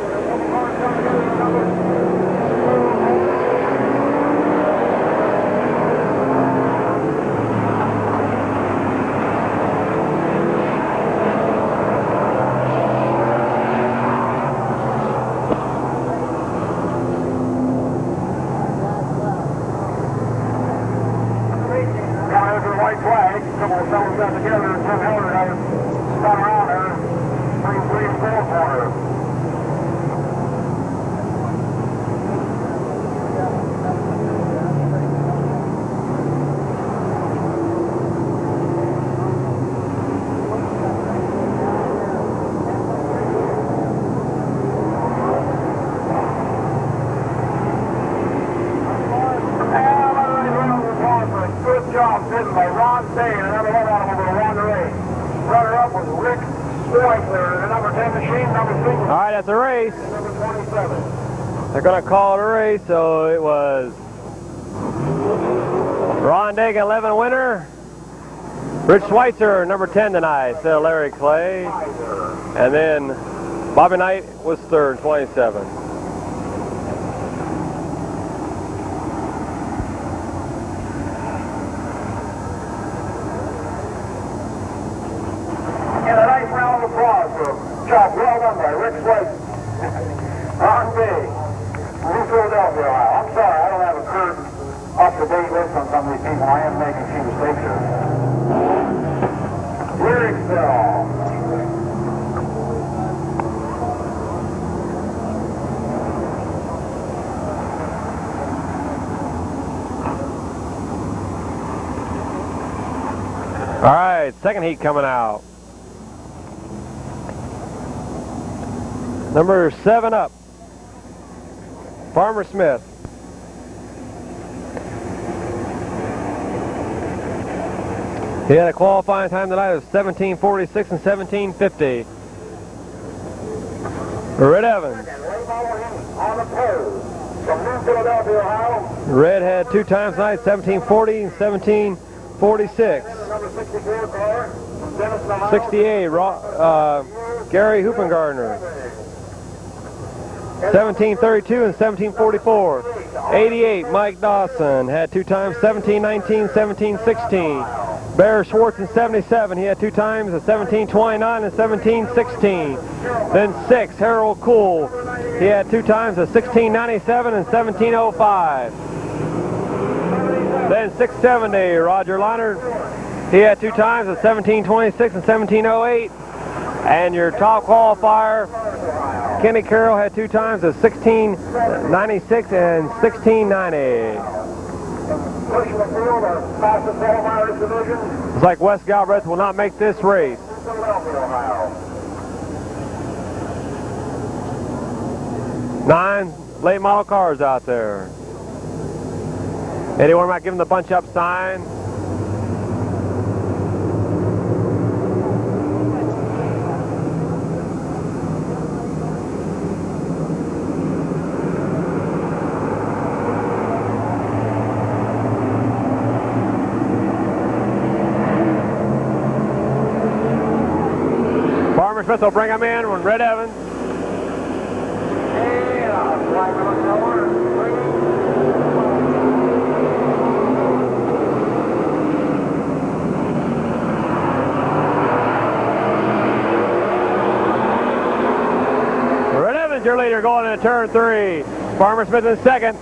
Got together and took over and spun around there. 3 and 4 corner. Good job, driven by Ron Day and another one out of over one race. Runner-up was Rick Schweitzer, the number 10 machine, number 6. All right, that's a race. Number 27. They're going to call it a race, so it was Ron Dagan, 11 winner. Rich Schweitzer, number 10 tonight, so Larry Clay. And then Bobby Knight was third, 27. And a nice round of applause for him. Job well done by Rick Schweitzer. Ron Day, New Philadelphia, Ohio. I'm sorry, I don't have a current up-to-date list on some of these people. I am making a few mistakes here. Lyricsville. All right, second heat coming out. Number 7 up, Farmer Smith. He had a qualifying time tonight of 17:46 and 17:50. Red Evans. On the pole from New Philadelphia, Ohio. Red had 2 times tonight, 17:40 and 17:46. Number 64 car from Denison, Ohio. 68, Gary Hoopengardner. 17:32 and 17:44. 88, Mike Dawson had 2 times, 17:19, 17:16. Bear Schwartz in 77, he had 2 times, at 17:29 and 17:16. Then 6, Harold Cool, he had 2 times, at 16:97 and 17:05. Then 670, Roger Leonard, he had 2 times, at 17:26 and 17:08. And your top qualifier, Kenny Carroll, had 2 times at 16:96 and 16:90. Pushing the field, our fastest qualifiers division. It's like Wes Galbraith will not make this race. Philadelphia, Ohio. 9 late model cars out there. Anyone might give them the bunch up sign. Farmer Smith will bring him in when Red Evans. Red Evans, your leader, going into turn 3. Farmer Smith in second.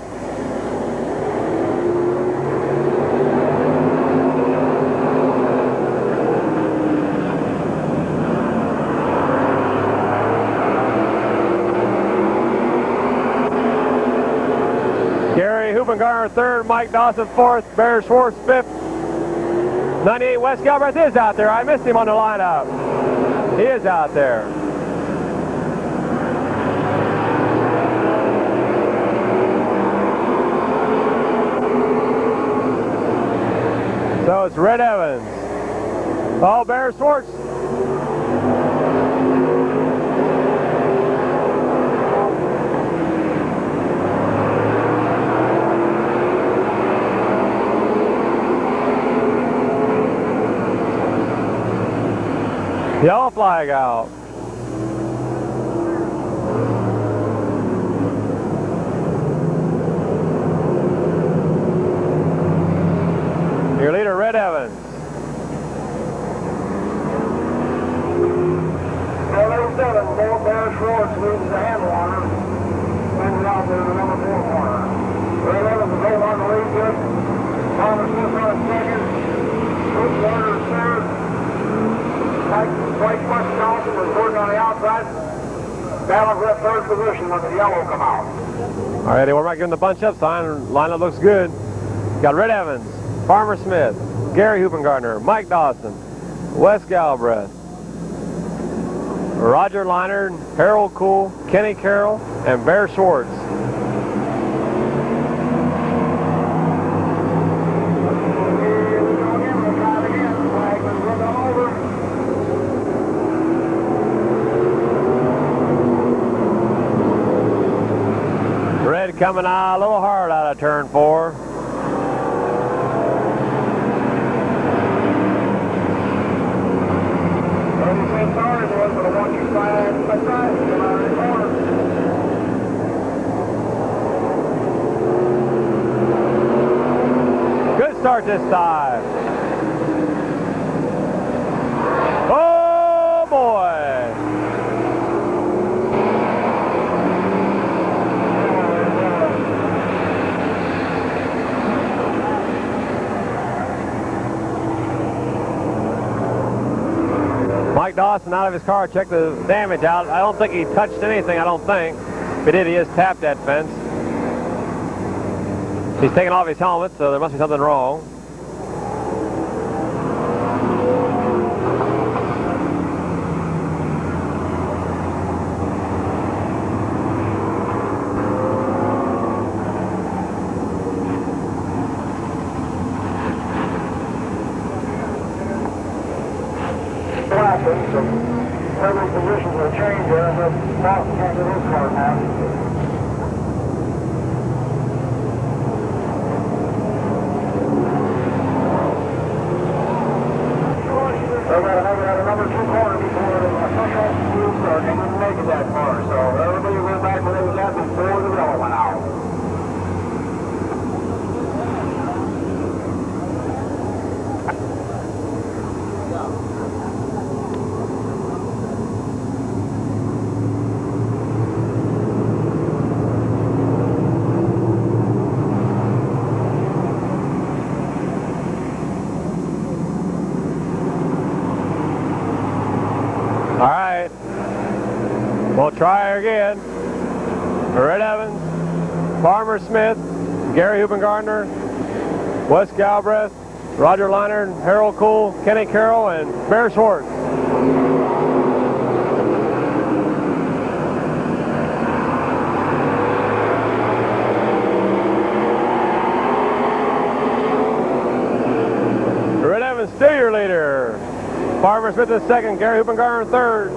Hoopengardner third, Mike Dawson fourth, Bear Schwartz fifth. 98 Wes Galbraith is out there. I missed him on the lineup. He is out there. So it's Red Evans. Oh, Bear Schwartz. Yellow flag out. Your leader, Red Evans. Both Bear Schwartz loses the handle on her. Sends it out there to the number 4 corner. Red Evans is over on the lead good. Thomas Smith on second. Luke Warner third. Blake Johnson was working on the outside. Battle for that third position when the yellow come out. All right, we're not giving the bunch up sign. Lineup looks good. Got Red Evans, Farmer Smith, Gary Hupengardner, Mike Dawson, Wes Galbraith, Roger Leinert, Harold Cool, Kenny Carroll, and Bear Schwartz. Red coming out a little hard out of turn 4. Good start this time. Oh boy! Mike Dawson out of his car, checked the damage out. I don't think he touched anything, I don't think. If he did, he just tapped that fence. He's taking off his helmet, so there must be something wrong. Several positions will change there, but Boston can't get his car now. They got another number 2 corner before the official move start. They didn't make it that far, so everybody went back where they was at before the yellow went out. All right, we'll try again. Red Evans, Farmer Smith, Gary Hupengardner, Wes Galbraith, Roger Leinert, Harold Cool, Kenny Carroll, and Bear Schwartz. Red Evans still your leader. Farmer Smith in second, Gary Hupengardner in third.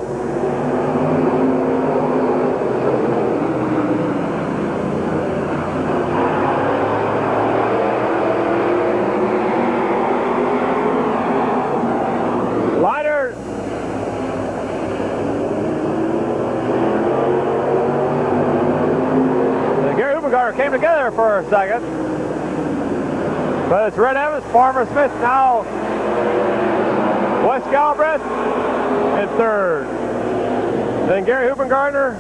Leinert. And Gary Hupengardner came together for a second. But it's Red Evans, Farmer Smith now. Wes Galbraith in third. Then Gary Hupengardner,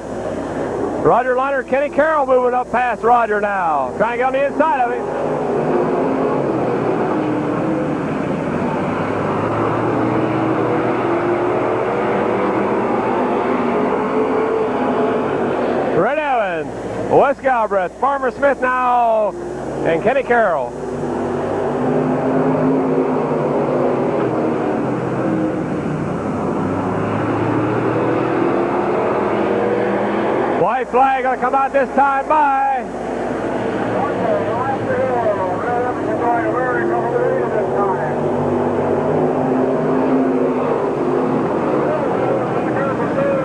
Roger Leinert, Kenny Carroll moving up past Roger now. Trying to get on the inside of him. Red Evans, Wes Galbraith, Farmer Smith now, and Kenny Carroll. White flag going to come out this time by.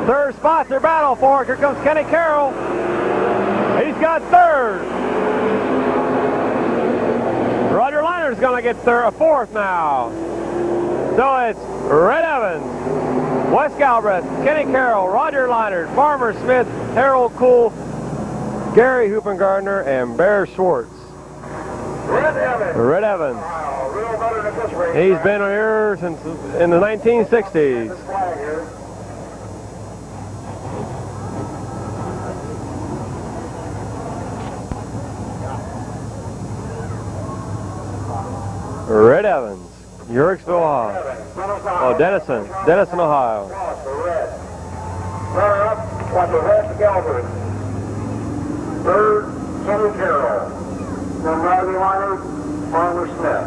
Third spot's their battle for it. Here comes Kenny Carroll. He's got third. Roger Leinert's going to get fourth now. So it's Red Evans, Wes Galbraith, Kenny Carroll, Roger Leinert, Farmer Smith, Harold Cool, Gary Hoopengardner, and Bear Schwartz. Red Evans. Red Evans. Wow, real veteran of this race. He's been here since in the 1960s. This flag here. Red Evans, Yorksville, Ohio. Oh, Denison, Ohio. Cross for red. Runner-up was the Wes Galbraith. Third, Kenny Carroll. Then Roger Leinert, Farmer Smith.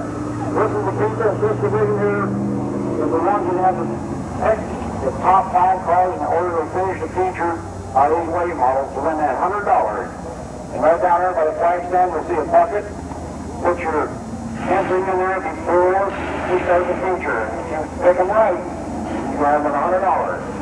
This is the people of this division here is the ones that have to pick the top 5 cars in order to finish the feature on these wave models to win that $100. And right down there by the flag stand, you'll see a bucket. Put your entry in there before we start the feature. If you pick them right, you have $100.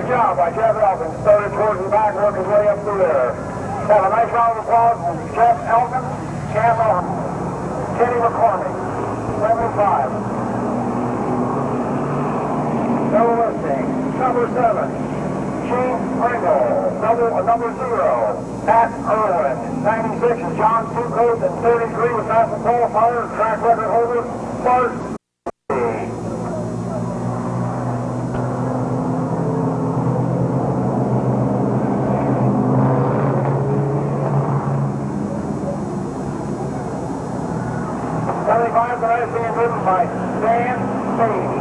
job by Jeff Elkins. Started towards the back, worked his way up through there. Have a nice round of applause from Jeff Elkins. Campbell, Kenny McCormick, 75. No listing. Number 7, Gene Pringle. Number 0, Matt Irwin. 96 is John Tucoat, and 33 was national qualifier, track record holder, Bart. The race being driven by Dan Spade.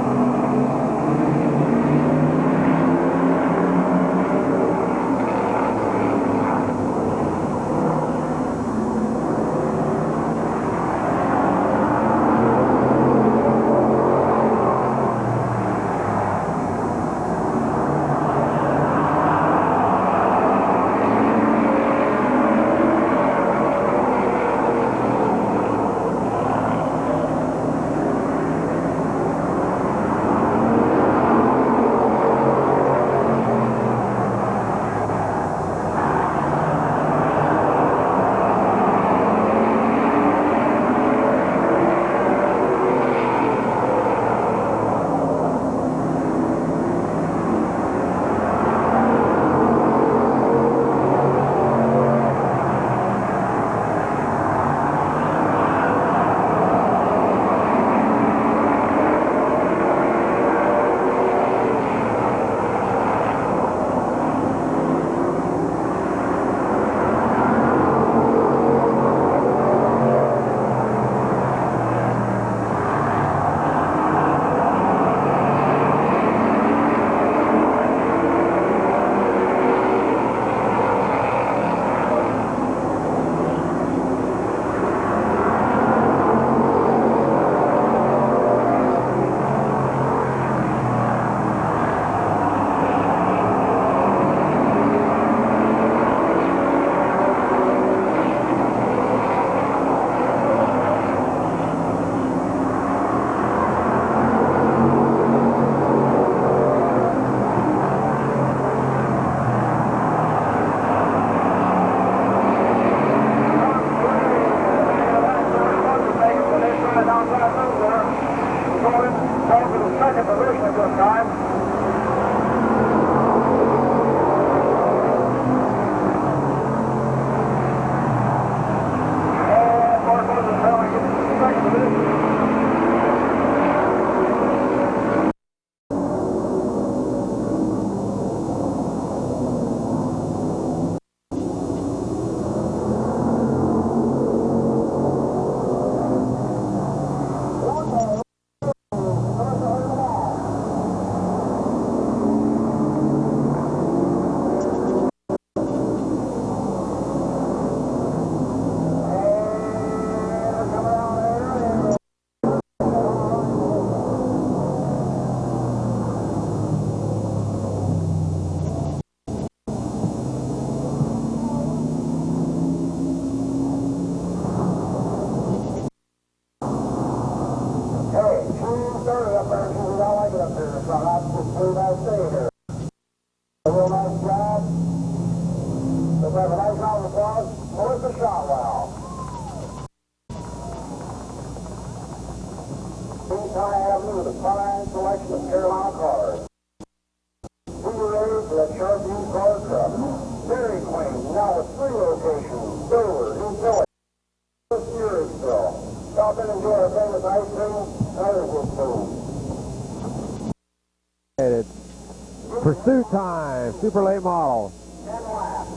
Pursuit time, super late model.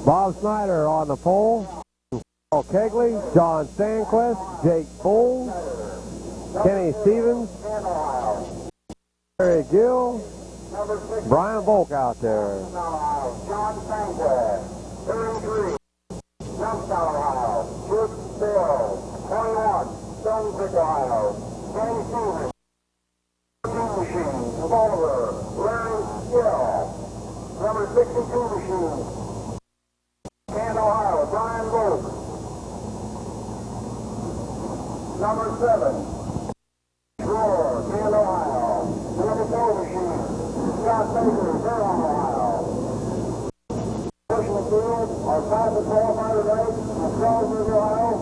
Bob Snyder on the pole. Paul Kegley, John Stanquist, Jake Foles, Kenny Stevens, Larry Gill, Brian Volk out there. John Stanquist, 33. Youngstown, Ohio. Chip Bill, 21. Stone Creek, Ohio. Kenny Stevens. Machine, Revolver, Larry Gill. Number 62 machine. Canton, Ohio, Brian Volk. Number 7. Roar, Canton, Ohio. Number 4 machine. Scott Baker, Fairlawn, Ohio. Pushing the field, our 5 qualifier race from Salisbury, Ohio.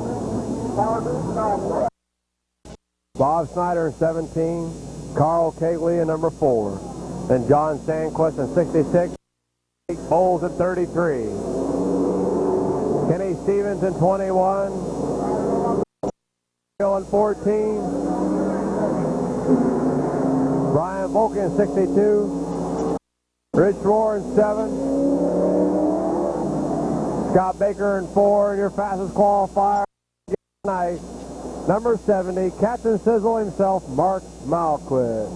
Bob Snyder in 17, Carl Kegley in number 4, and John Sandquist in 66, Bowles at 33, Kenny Stevens in 21, Bill in 14, Brian Volk in 62, Rich Rohr in 7, Scott Baker in 4, and your fastest qualifier tonight, number 70, Captain Sizzle himself, Mark Malquist.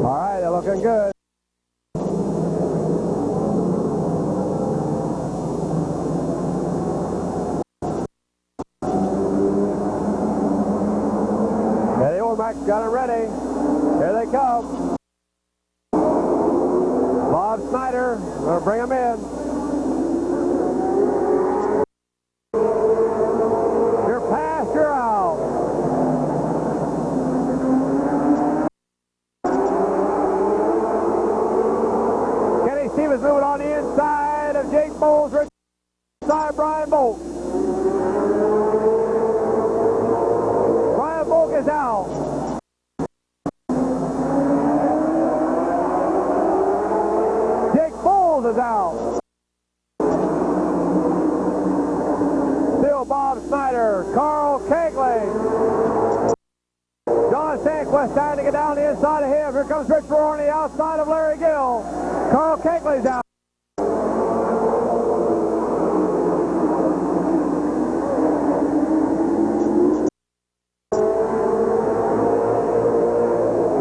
All right, they're looking good. Mike's got it ready. Here they come. Bob Snyder, gonna bring them in. You're past, you're out. Kenny Stevens moving on the inside of Jake Bowles, Rich side Brian Volk. Brian Volk is out. Is out. Still Bob Snyder, Carl Kegley. John Sandquist trying to get down the inside of him. Here comes Rich Rohr on the outside of Larry Gill. Carl Kegley's out.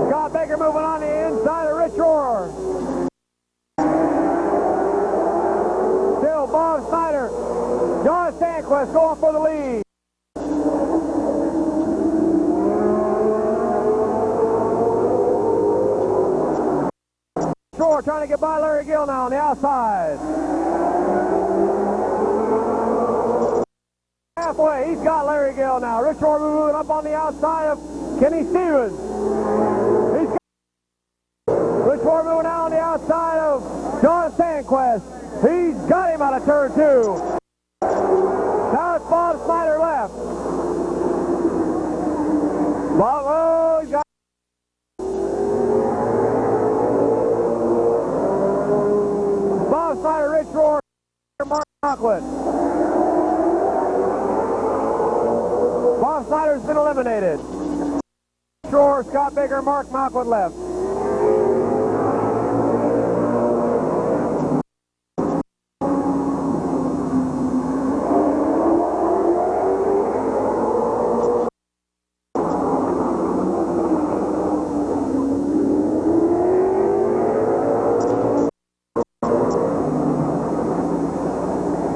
Scott Baker moving on the inside of Rich Rohr. Bob Snyder, John Sandquist going for the lead. Shore trying to get by Larry Gill now on the outside. Halfway, he's got Larry Gill now. Rich Rohr moving up on the outside of Kenny Stevens. He's got Rich Rohr moving out on the outside of John Sandquist. He's got him out of turn 2. Now it's Bob Snyder left. Bob, oh, he's got Bob Snyder, Rich Rohr, Mark Malquist. Bob Snyder's been eliminated. Rich Rohr, Scott Baker, Mark Malquist left.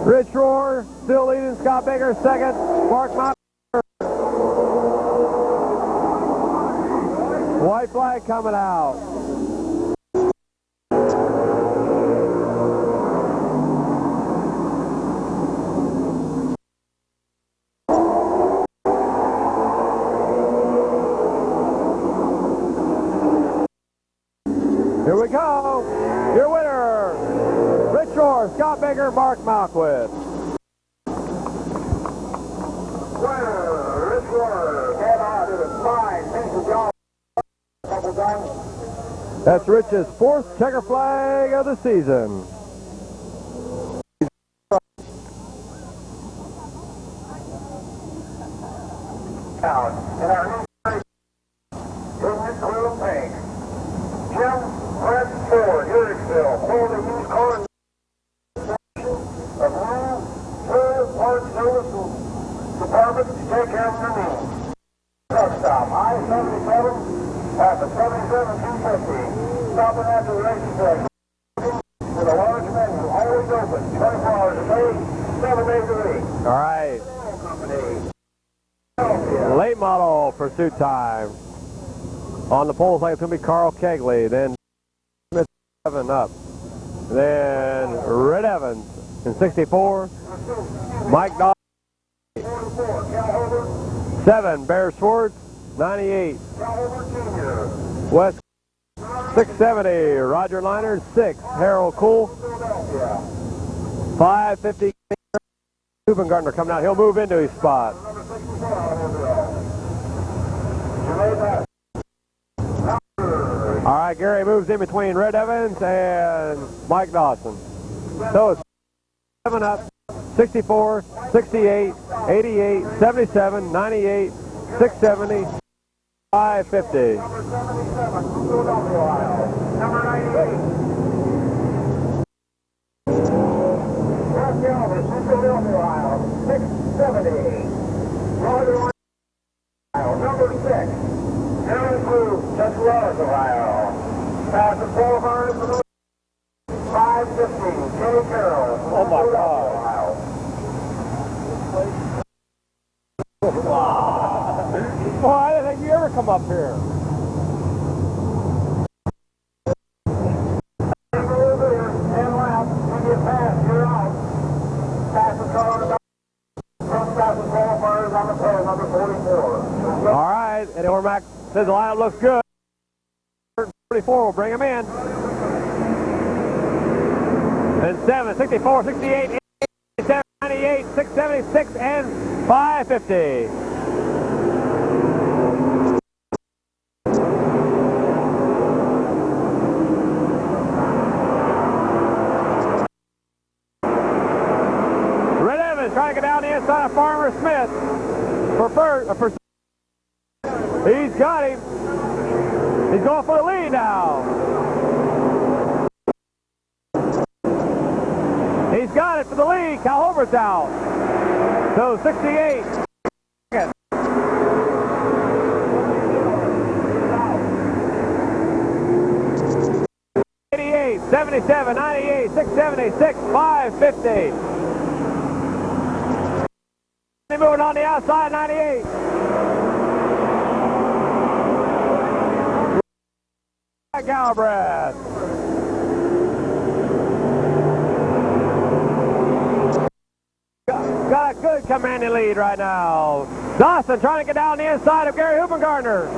Rich Rohr still leading, Scott Baker second, Mark Malquist. White flag coming out. Here we go. Your winner, Rich Rohr, Scott Baker, Mark Malquist. Winner, Rich Rohr, came out to the fine, decent job. Couple times. That's Rich's 4th checker flag of the season. Out in our new isn't it blue pink? Jim Fred Ford, Ericksville, for the used car of new third-party service department to take care of your needs. Truck stop, I-77 at the 77-250. Stopping at the racetrack with a large menu, always open, 24 hours a day, 7 days a week. All right. Late model pursuit time. On the poles, like it's going to be Carl Kegley, then Smith 7 up. Then Red Evans in 64. Mike Dawson. 7, Bear Schwartz. 98. West 670. Roger Liner 6. Harold Cool 550. Gardner coming out. He'll move into his spot. All right, Gary moves in between Red Evans and Mike Dawson. So it's 7 up, 64, 68, 88, 77, 98, 670, 550. Number 98. Philadelphia, Ohio, 670. Number 6. Aaron Cruz, Tuscaloosa, Ohio. Pass the qualifiers for the 515. Kenny Carroll. Oh my God. Boy, I didn't think you ever come up here. All right, Eddie Ormack says the lineup looks good. 44 will bring him in. And 7, 64, 68, 87, 98, 676, and 550. Red Evans trying to get down the inside of Farmer Smith for first. He's got him. He's going for the lead now. He's got it for the lead. Cal Hobart's out. So 68. 88, 77, 98, 676, 550. Moving on the outside, 98. Galbraith. Got a good commanding lead right now. Dawson trying to get down the inside of Gary Hupengardner.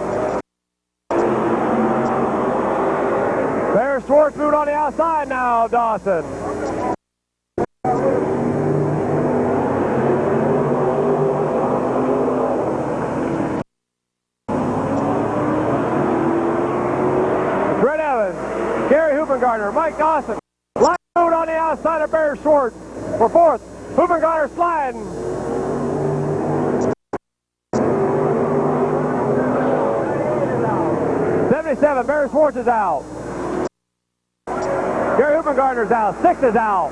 There's Schwartz moving on the outside now, Dawson. Red Evans, Gary Hupengardner, Mike Dawson. Line moving on the outside of Barry Schwartz for fourth. Hupengardner sliding. '77, Barry Schwartz is out. Gary Hupengardner's out. 6 is out.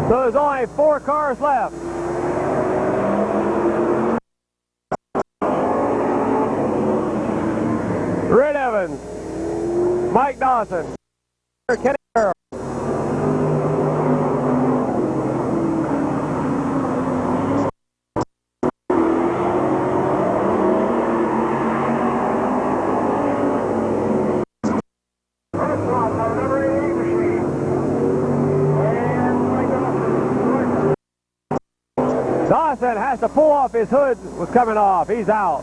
So there's only 4 cars left. Red Evans, Mike Dawson, Kenny Carroll. Dawson has to pull off. His hood was coming off. He's out.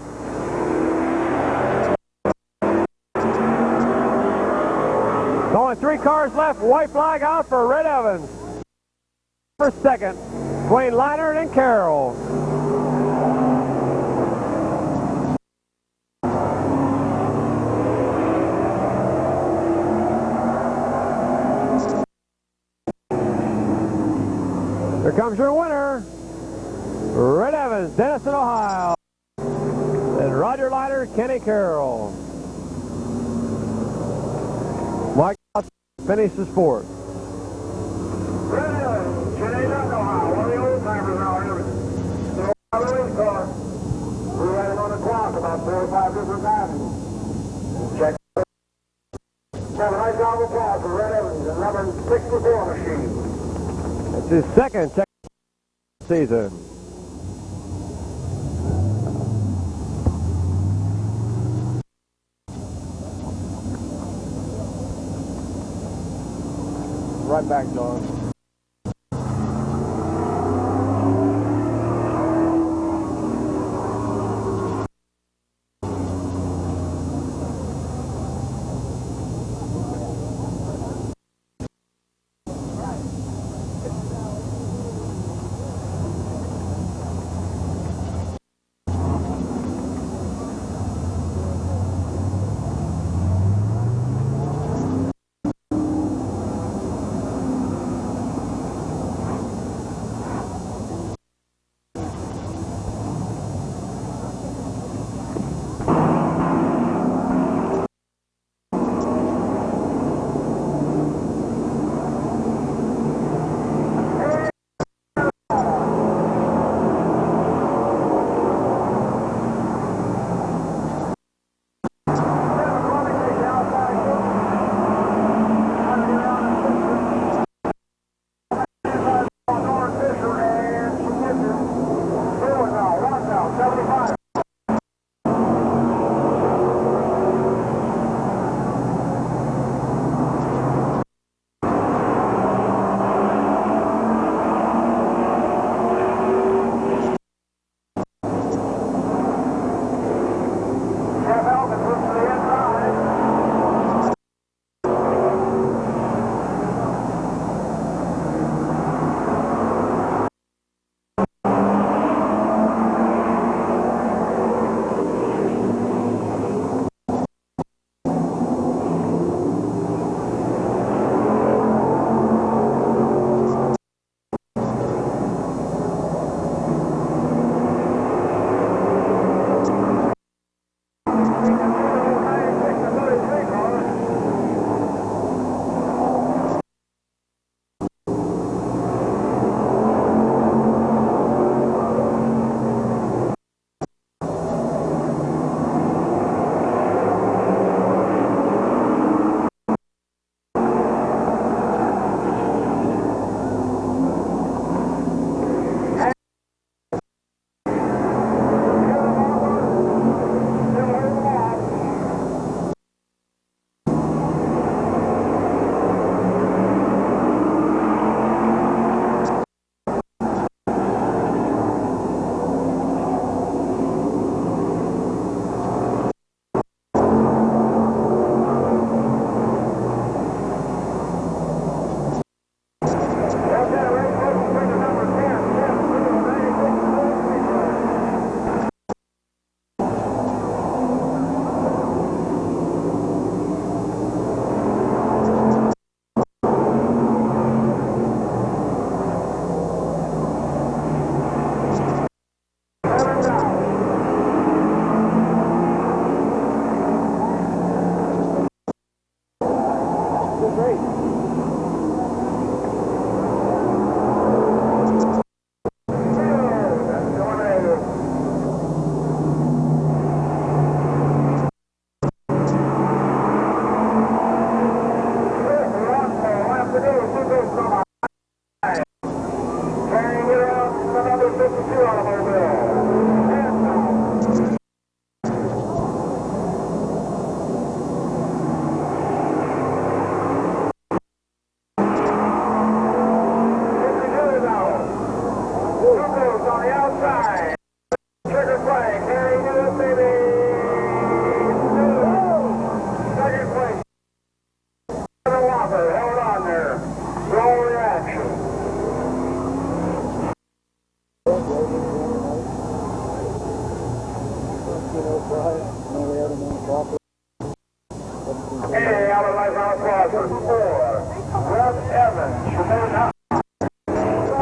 There's only 3 cars left. White flag out for Red Evans. For second, between Leinert and Carroll. Here comes your winner. Red Evans, Denison, Ohio. And Roger Leiter, Kenny Carroll. Mike finishes fourth. Red Evans, Denison, Ohio. One of the old timers out here. So, other race car. We were running on the clock about 4 or 5 different times. Check. Have a nice round of applause for Red Evans and number 64 machine. It's his second check season. Right back, John.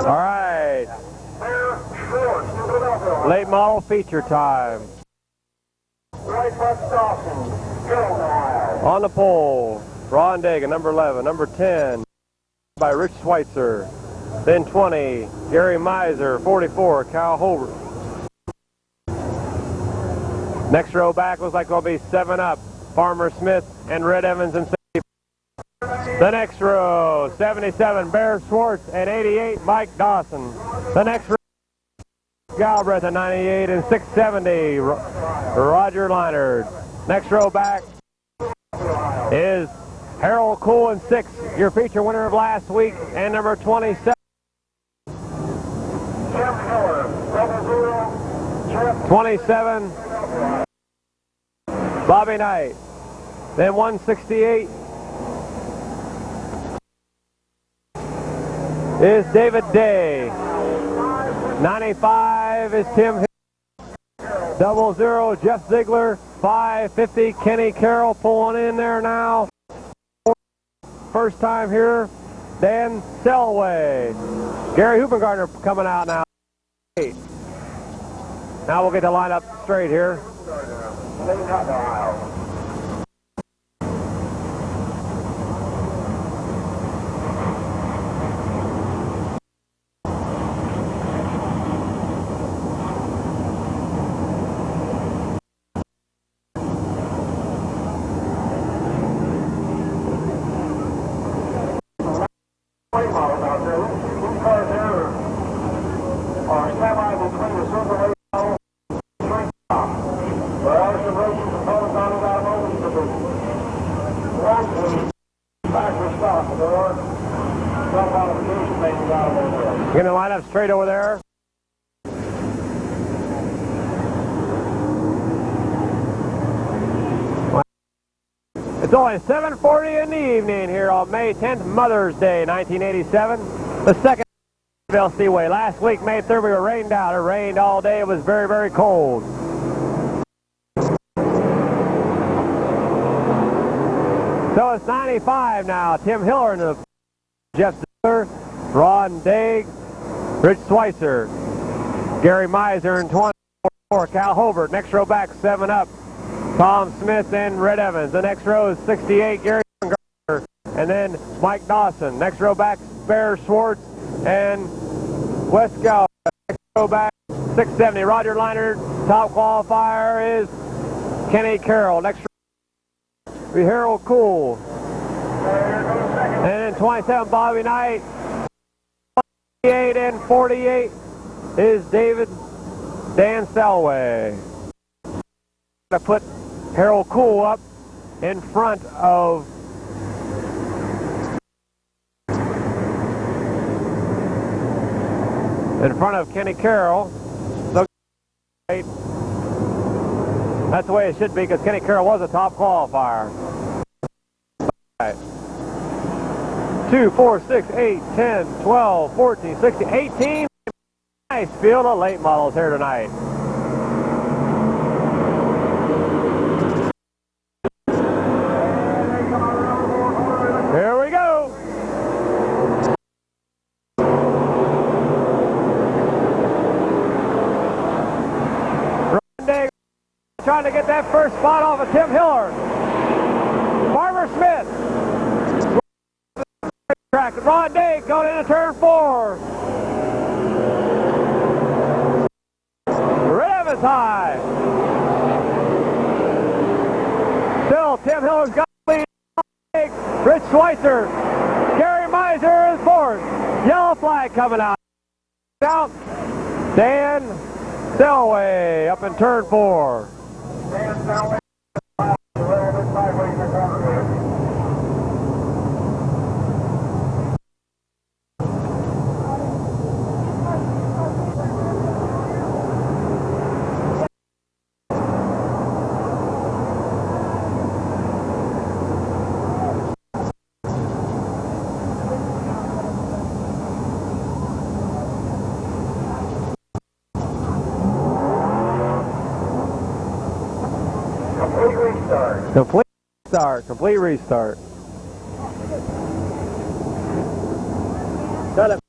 All right. Late model feature time. On the pole, Ron Dagan, number 11. Number 10 by Rich Schweitzer. Then 20, Gary Miser. 44, Kyle Holbert. Next row back looks like it'll be 7 Up, Farmer Smith and Red Evans and safety. The next row, 77, Bear Schwartz, and 88, Mike Dawson. The next row, Galbraith at 98 and 670, Roger Leinard. Next row back is Harold Cool in 6, your feature winner of last week, and number 27. 27, Bobby Knight. Then 168 is David Day. 95 is Tim Hill. 00, Jeff Ziegler. 550, Kenny Carroll pulling in there now. First time here, Dan Selway. Gary Hoopengartner coming out now. Now we'll get the line up straight here. Going to line up straight over there. It's only 7:40 in the evening here on May 10th, Mother's Day, 1987. The second Midvale Speedway. Last week, May 3rd, we were rained out. It rained all day. It was very, very cold. So it's 95 now. Tim Hiller in the Jeff Ziegler, Ron Daig, Rich Schweitzer, Gary Miser in 24, Cal Hobart. Next row back, 7 up, Tom Smith and Red Evans. The next row is 68, Gary Gardner, and then Mike Dawson. Next row back, Bear Schwartz and Wes Gow. Next row back, 670, Roger Liner. Top qualifier is Kenny Carroll. Next row, Harold Cool. And then 27, Bobby Knight. 28 and 48 is Dan Selway. To put Harold Cool up in front of Kenny Carroll. So that's the way it should be, because Kenny Carroll was a top qualifier. Right. 2, 4, 6, 8, 10, 12, 14, 16, 18. Nice field of late models here tonight. Here we go. Ron Day trying to get that first spot off of Tim Hiller. Farmer Smith. Track. Ron Day going into turn 4. Red Evans high. Still, Tim Hiller's got the lead. Rich Schweitzer. Gary Miser is 4th. Yellow flag coming out. Out. Dan Selway up in turn 4. Dan Selway. Complete restart. Got it.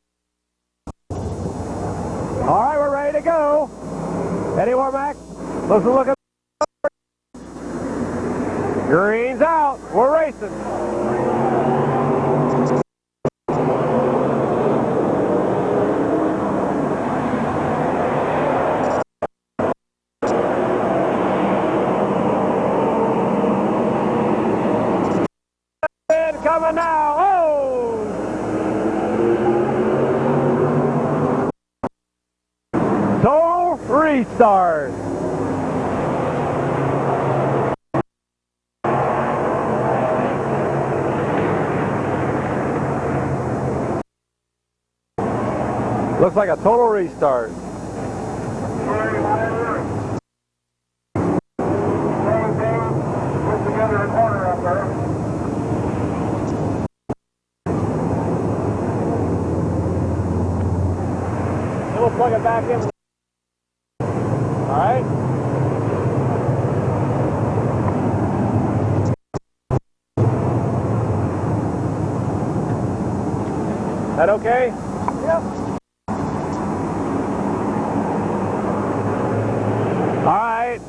All right, we're ready to go. Eddie Warmack, look at green's out. We're racing. Coming now. Oh! Total restart. Looks like a total restart. We'll plug it back in. All right. That okay? Yep. All right.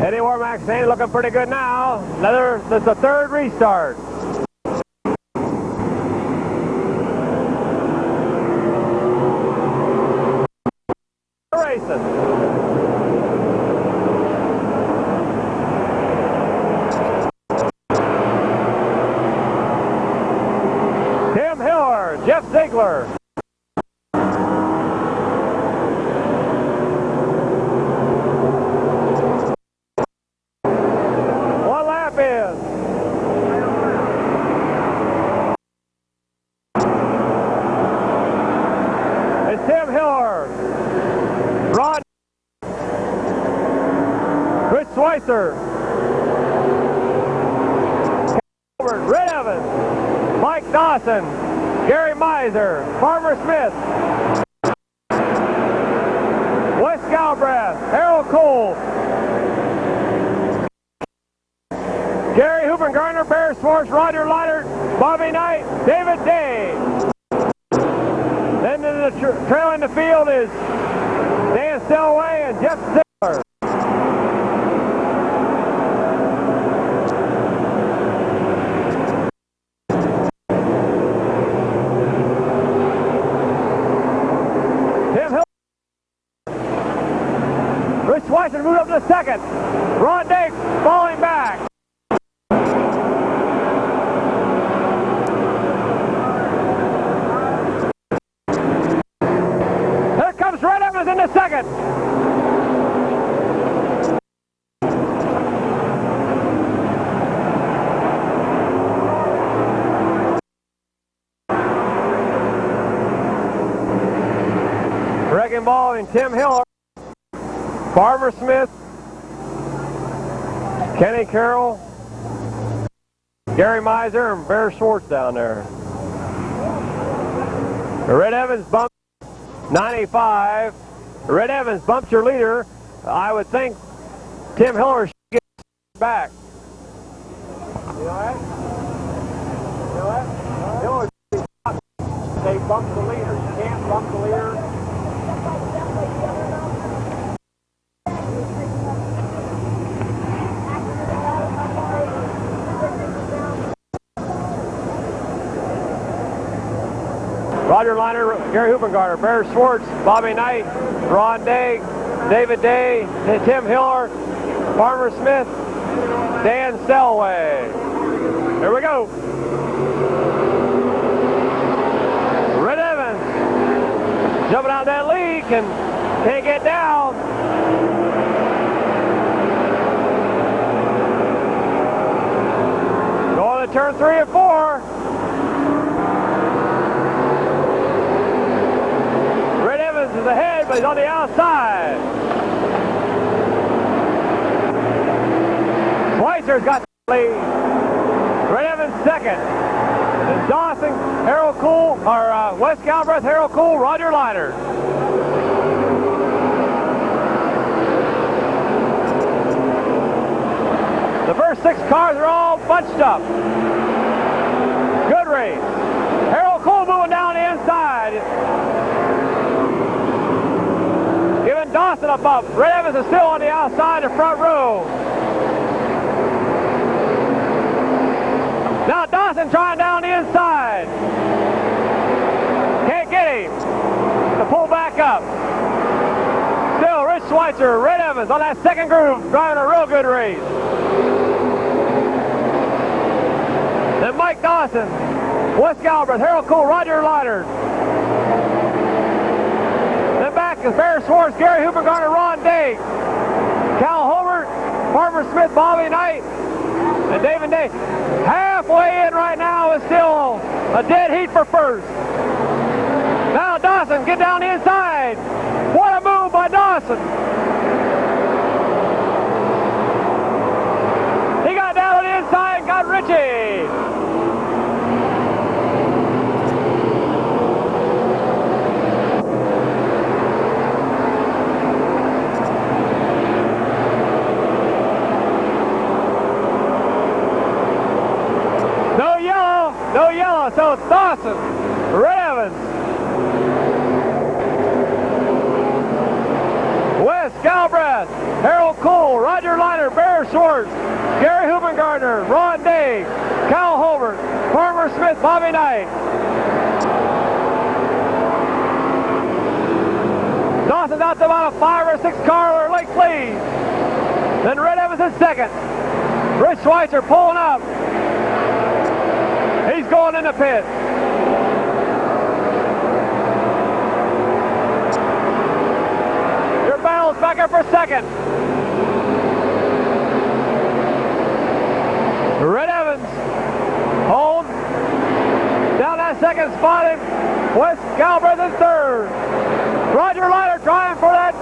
Eddie Warmack saying looking pretty good now. That's the third restart. Racing. Tim Hiller, Jeff Ziegler. One lap in. It's Tim Hiller. Rod, Chris Schweitzer, Red Evans, Mike Dawson, Gary Miser, Farmer Smith, Wes Galbraith, Harold Cole, Gary Hoopengarner, Bear Schwartz, Roger Leiter, Bobby Knight, David Day. Then in the trail in the field is Dan Selway and Jeff Ziegler. Tim Hill. Rich Schweitzer moved up to second. Ron Dake falling back. Here comes Red Evans in the second. Wrecking ball in Tim Hiller, Farmer Smith, Kenny Carroll, Gary Miser, and Bear Schwartz down there. Red Evans bumped 95. Red Evans bumped your leader. I would think Tim Hiller should get back. You all right? You all right? Hiller, they bumped the leader. You can't bump the leader. Roger Leiter, Gary Hoopengarner, Bear Schwartz, Bobby Knight, Ron Day, David Day, Tim Hiller, Farmer Smith, Dan Selway. Here we go. Red Evans jumping out that lead and can't get down. Going to turn 3 and 4. Is ahead, but he's on the outside. Schweitzer's got the lead. Red Evans second. And Dawson, Harold Cool, or Wes Galbraith, Harold Cool, Roger Leiter. The first 6 cars are all bunched up. Good race. Harold Cool moving down the inside. Giving Dawson a bump. Red Evans is still on the outside, the front row. Now Dawson trying down the inside. Can't get him to pull back up. Still Rich Schweitzer, Red Evans on that second groove, driving a real good race. Then Mike Dawson, Wes Galbraith, Harold Cole, Roger Leiter. Back is Bear Schwartz, Gary Hoopengarner, Ron Day, Cal Hobart, Farmer Smith, Bobby Knight, and David Day. Halfway in right now is still a dead heat for first. Dawson, get down the inside. What a move by Dawson. He got down on the inside and got Richie. No yellow, so it's Dawson, Red Evans, Wes Galbraith, Harold Cole, Roger Leiter, Bear Schwartz, Gary Hubengartner, Ron Day, Cal Holbert, Farmer Smith, Bobby Knight. Dawson's out to about a 5 or 6 car late lead. Then Red Evans in second. Rich Schweitzer pulling up. He's going in the pit. Your battle's back up for second. Red Evans, hold. Down that second spot in Wes Galbraith in third. Roger Leiter trying for that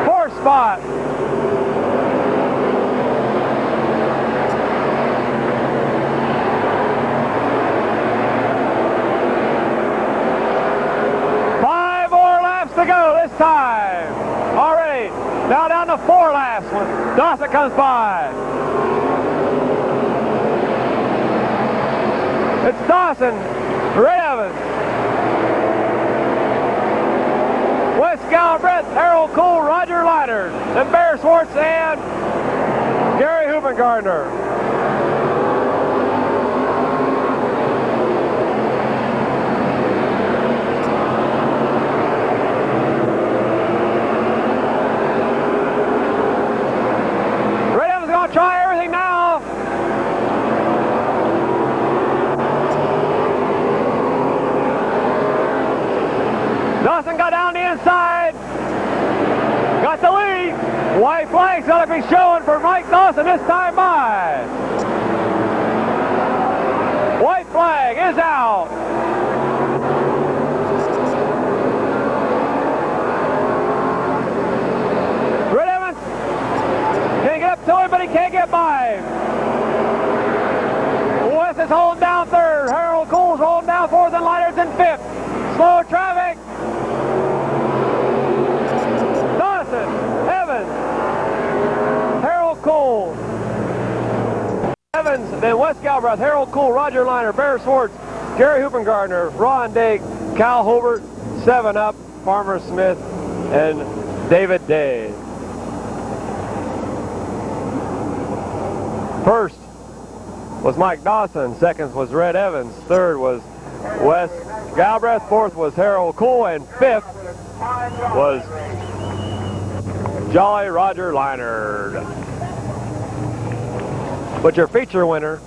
fourth spot. To go this time. Already. Now down to 4 laps when Dawson comes by. It's Dawson, Red Evans, Wes Galbraith, Harold Cole, Roger Leiter, then Bear Schwartz and Gary Hubengartner. Try everything now. Dawson got down the inside. Got the lead. White flag's going to be showing for Mike Dawson this time by. White flag is out. Red Evans can't get up to him, but he can't get by him. Wes is holding down third. Harold Cole's holding down fourth, and Leiter's in fifth. Slow traffic. Dawson, Evans, Harold Cole, Evans, then Wes Galbraith, Harold Cole, Roger Leiter, Bear Schwartz, Gary Hubengartner, Ron Day, Cal Holbert, 7 up, Farmer Smith, and David Day. First was Mike Dawson, second was Red Evans, third was Wes Galbraith, fourth was Harold Cole, and fifth was Jolly Roger Leiter. But your feature winner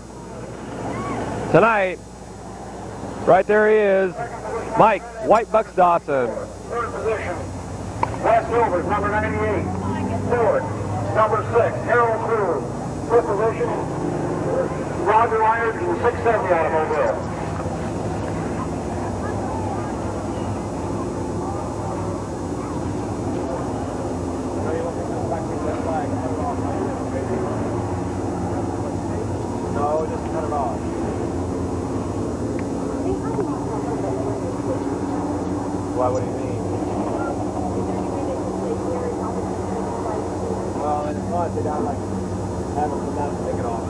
tonight, right there he is, Mike White Bucks Dawson. Third position, Wes Gilbert, number 98. Fourth, number 6, Harold Cole. Fifth position, Roger Leiter in the 670 automobile. No, just cut it off. Why, what do you mean? Well, and it's not, they don't like have them come down and take it off.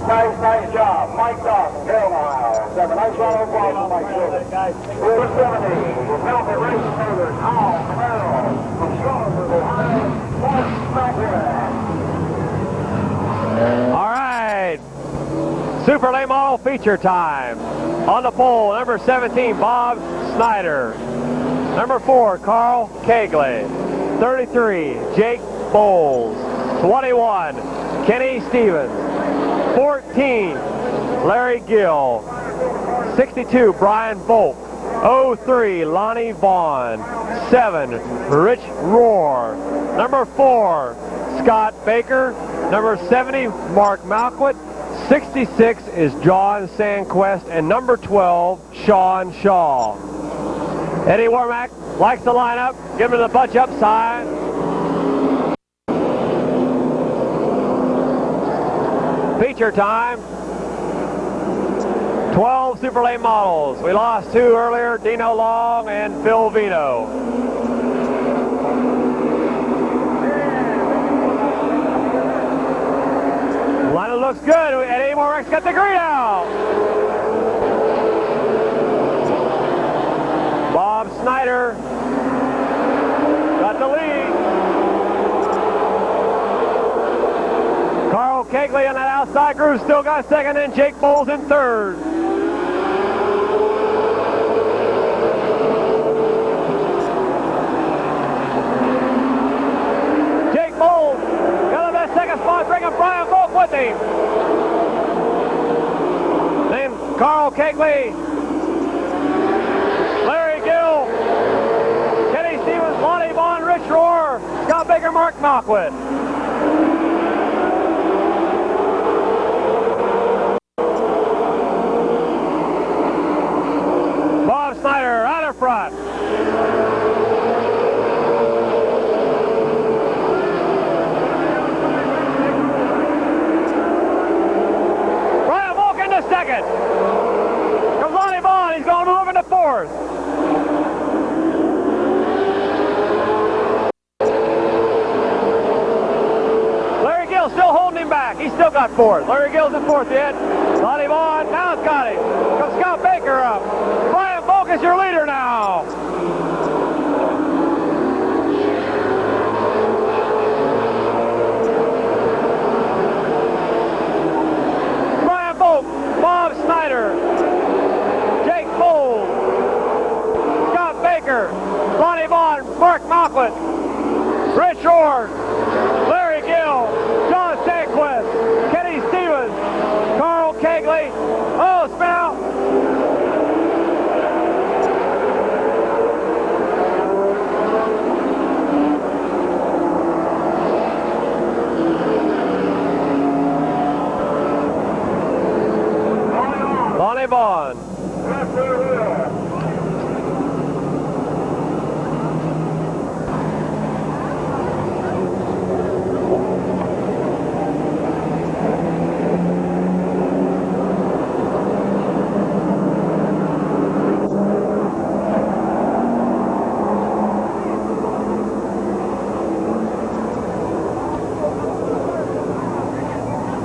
Nice job. Mike Dawson, Carolina. 7. Nice round of applause for Mike Gilbert. Number 70, will help the race further. Al Camaro from Charlottesville, Ohio. Mark Smackhead. All right. Super late model feature time. On the pole, number 17, Bob Snyder. Number 4, Carl Kegley. 33, Jake Bowles. 21, Kenny Stevens. 14, Larry Gill. 62, Brian Volk. 03, Lonnie Vaughn. 7, Rich Rohr. Number 4, Scott Baker. Number 70, Mark Malquit. 66 is John Sandquist, and number 12, Sean Shaw. Eddie Warmack likes the lineup. Give him the bunch up side. Feature time. 12 super late models. We lost 2 earlier, Dino Long and Phil Vino. Lineup looks good. Eddie Warmack's got the green out. Bob Snyder got the lead. Carl Kegley on that outside groove still got second, and Jake Bowles in third. Jake Bowles got on that second spot, bringing Brian Volk with him. Then Carl Kegley, Larry Gill, Kenny Stevens, Lonnie Vaughn, Rich Rohr, Scott Baker, Mark Knockwood. Bob Snyder out in front. Brian Volk into second. Comes Lonnie Vaughn. He's going to move into fourth. Larry Gill still holding him back. He's still got fourth. Larry Gill's in fourth yet. Lonnie Vaughn, now it's got him. Comes Scott Baker up. Brian Volk is your leader now. Brian Volk, Bob Snyder, Jake Bowles, Scott Baker, Lonnie Vaughn, Mark Knockwood, Rich Rohr, Larry Gill, John Sandquist, Kenny Stevens, Carl Kegley. Oh, spin out. Lonnie Vaughn.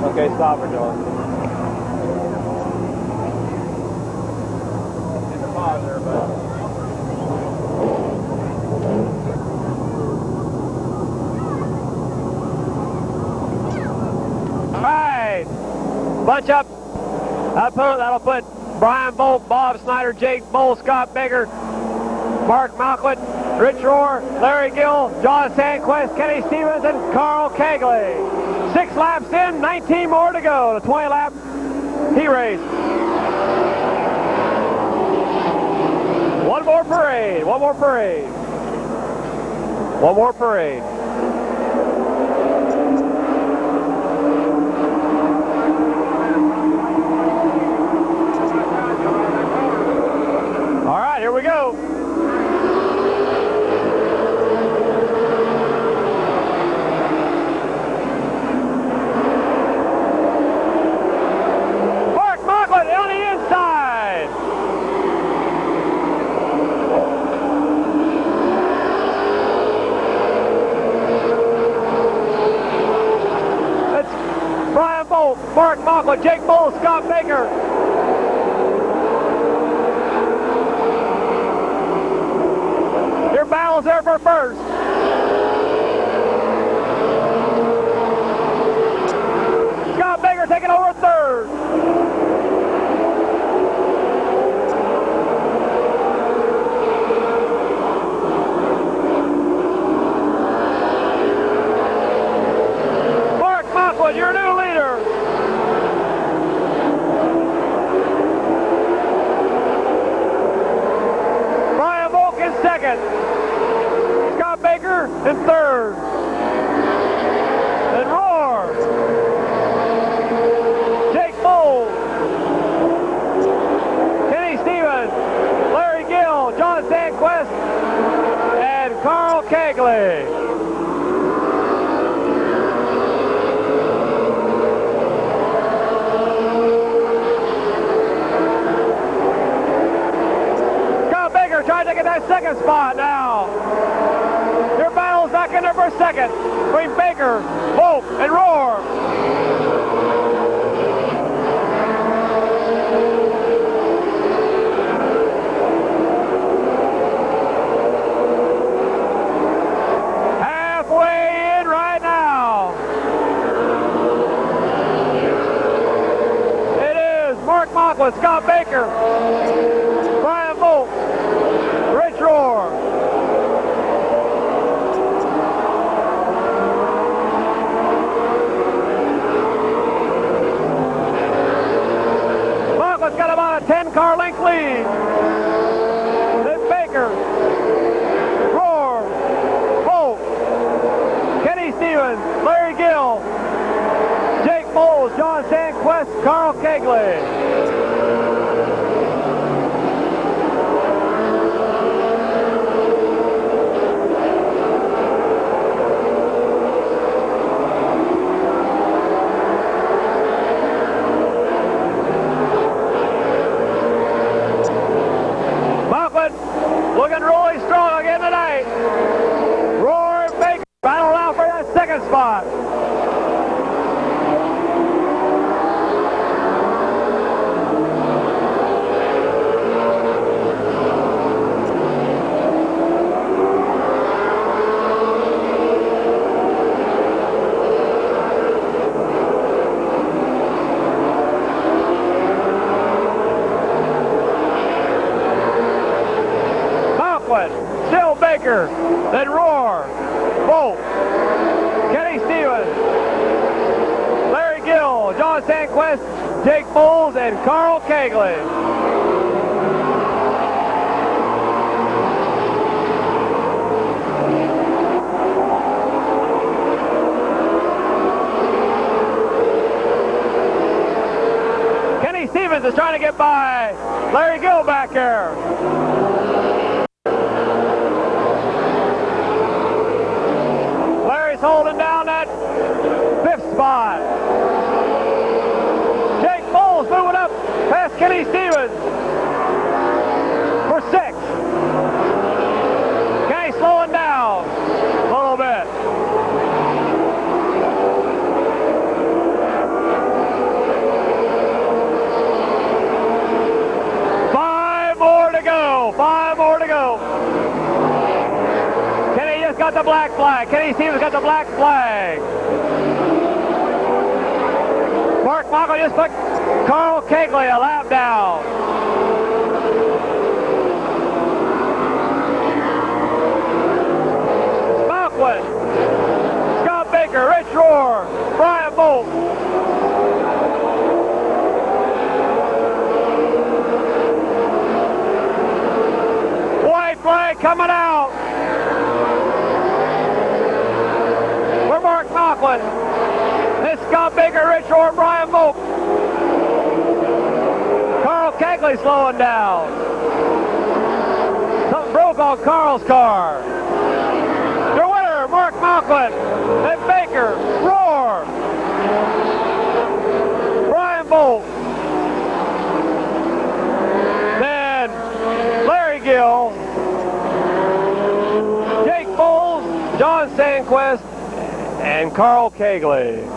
Okay, stop her, John. Hit the pause there, but. All right, bunch up. That'll put Brian Volk, Bob Snyder, Jake Bowles, Scott Baker, Mark Knockwood, Rich Rohr, Larry Gill, John Sandquist, Kenny Stevens, and Carl Kegley. 6 laps in, 19 more to go. The 20-lap heat race. One more parade. One more parade. One more parade. All right, here we go. On the inside. That's Brian Volk, Mark Knockwood, Jake Bowles, Scott Baker. Your battle's there for first. Scott Baker taking over third. Your new leader. Brian Volk in second. Scott Baker in third. And Rohr. Jake Kegley. Scott Baker trying to get that second spot now. Your battle's back in there for a second between Baker, Volk, and Roar. Halfway in right now. It is Mark Mocklin, Scott Baker, Brian Volk, Rich Roar. Mocklin's got about a 10-car length lead. Then Baker, Roar, Volk, Kenny Stevens, Larry Gill, Jake Bowles, John Sandquist, Carl Kegley. Mocklin looking really strong again tonight. Roar and Baker battle out for that second spot. Still Baker, then Roar, Volk, Kenny Stevens, Larry Gill, John Sandquist, Jake Bowles, and Carl Kegley. Kenny Stevens is trying to get by Larry Gill back there. Holding down that fifth spot. Jake Bowles moving up past Kenny Stevens for sixth. Kenny slowing down a little bit. Five more to go. Five more to go. Kenny just got the black flag. Kenny Stevens got the black flag. Mark Mocklin just put Carl Kegley a lap down. Mocklin, Scott Baker, Rich Roar, Brian Volk. White flag coming out. Mark Mocklin. This is Scott Baker, Rich Roar, Brian Volk. Carl Kegley slowing down. Something broke on Carl's car. Your winner, Mark Mocklin. Then Baker, Roar, Brian Volk. Then Larry Gill, Jake Bowles, John Sandquist, and Carl Kegley.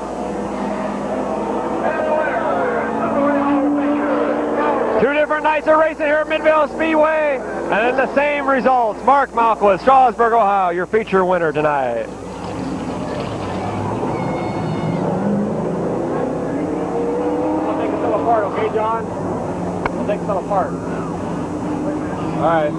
Two different nights of racing here at Midvale Speedway, and then the same results. Mark Mocklin, Strasburg, Ohio, your feature winner tonight. I'll take this apart, okay, John? I'll take this apart. All right.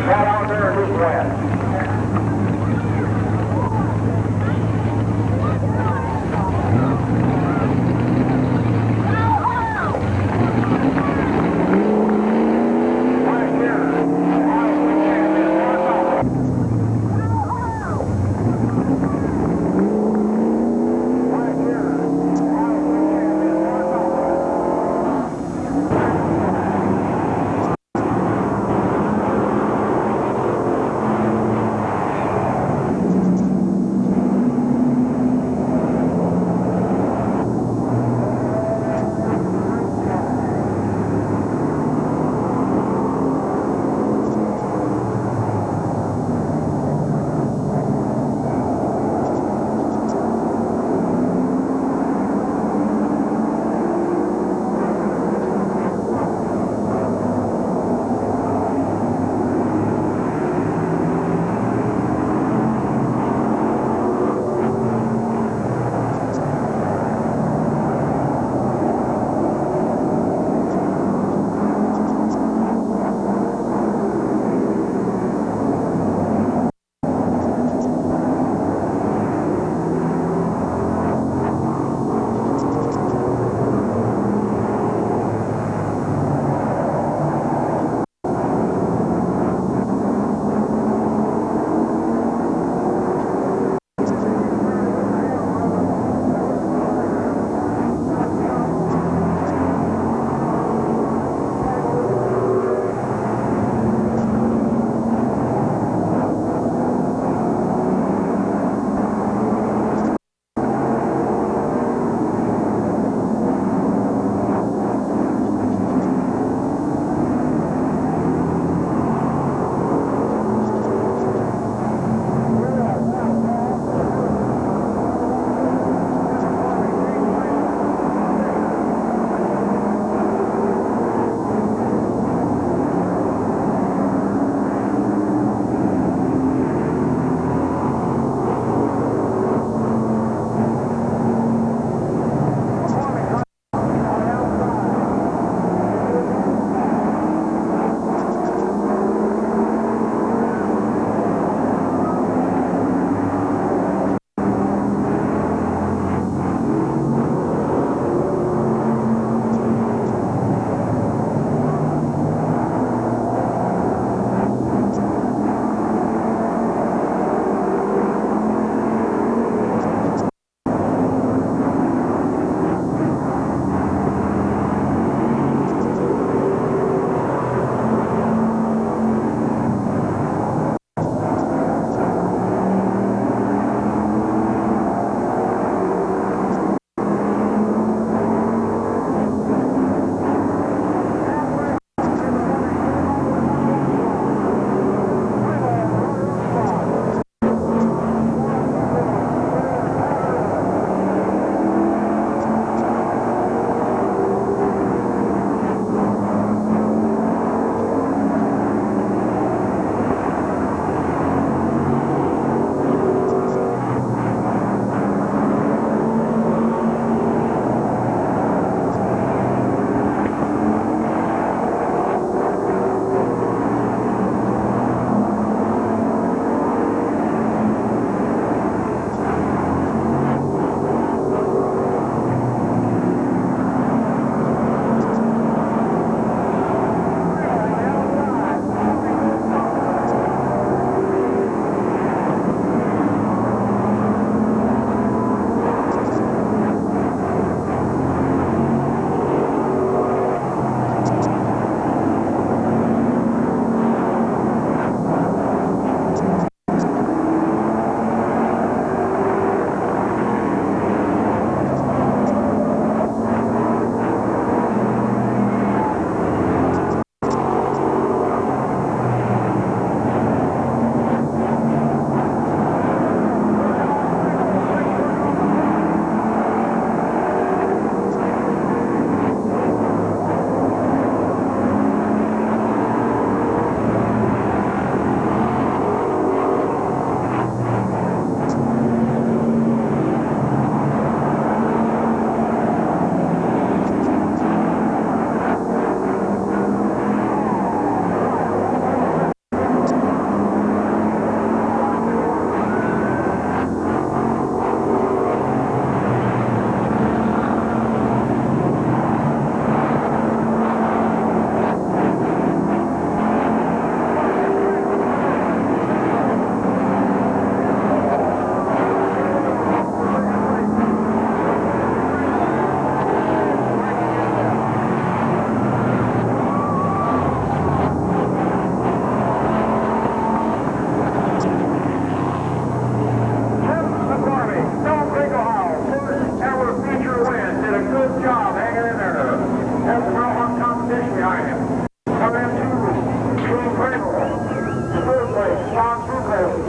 Right out there in this west.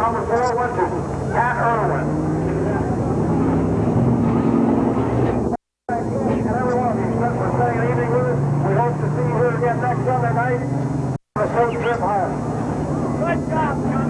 number 4 went to Pat Irwin. And every one of you, thanks for spending an evening with us. We hope to see you here again next Sunday night. A safe trip home. Good job, John.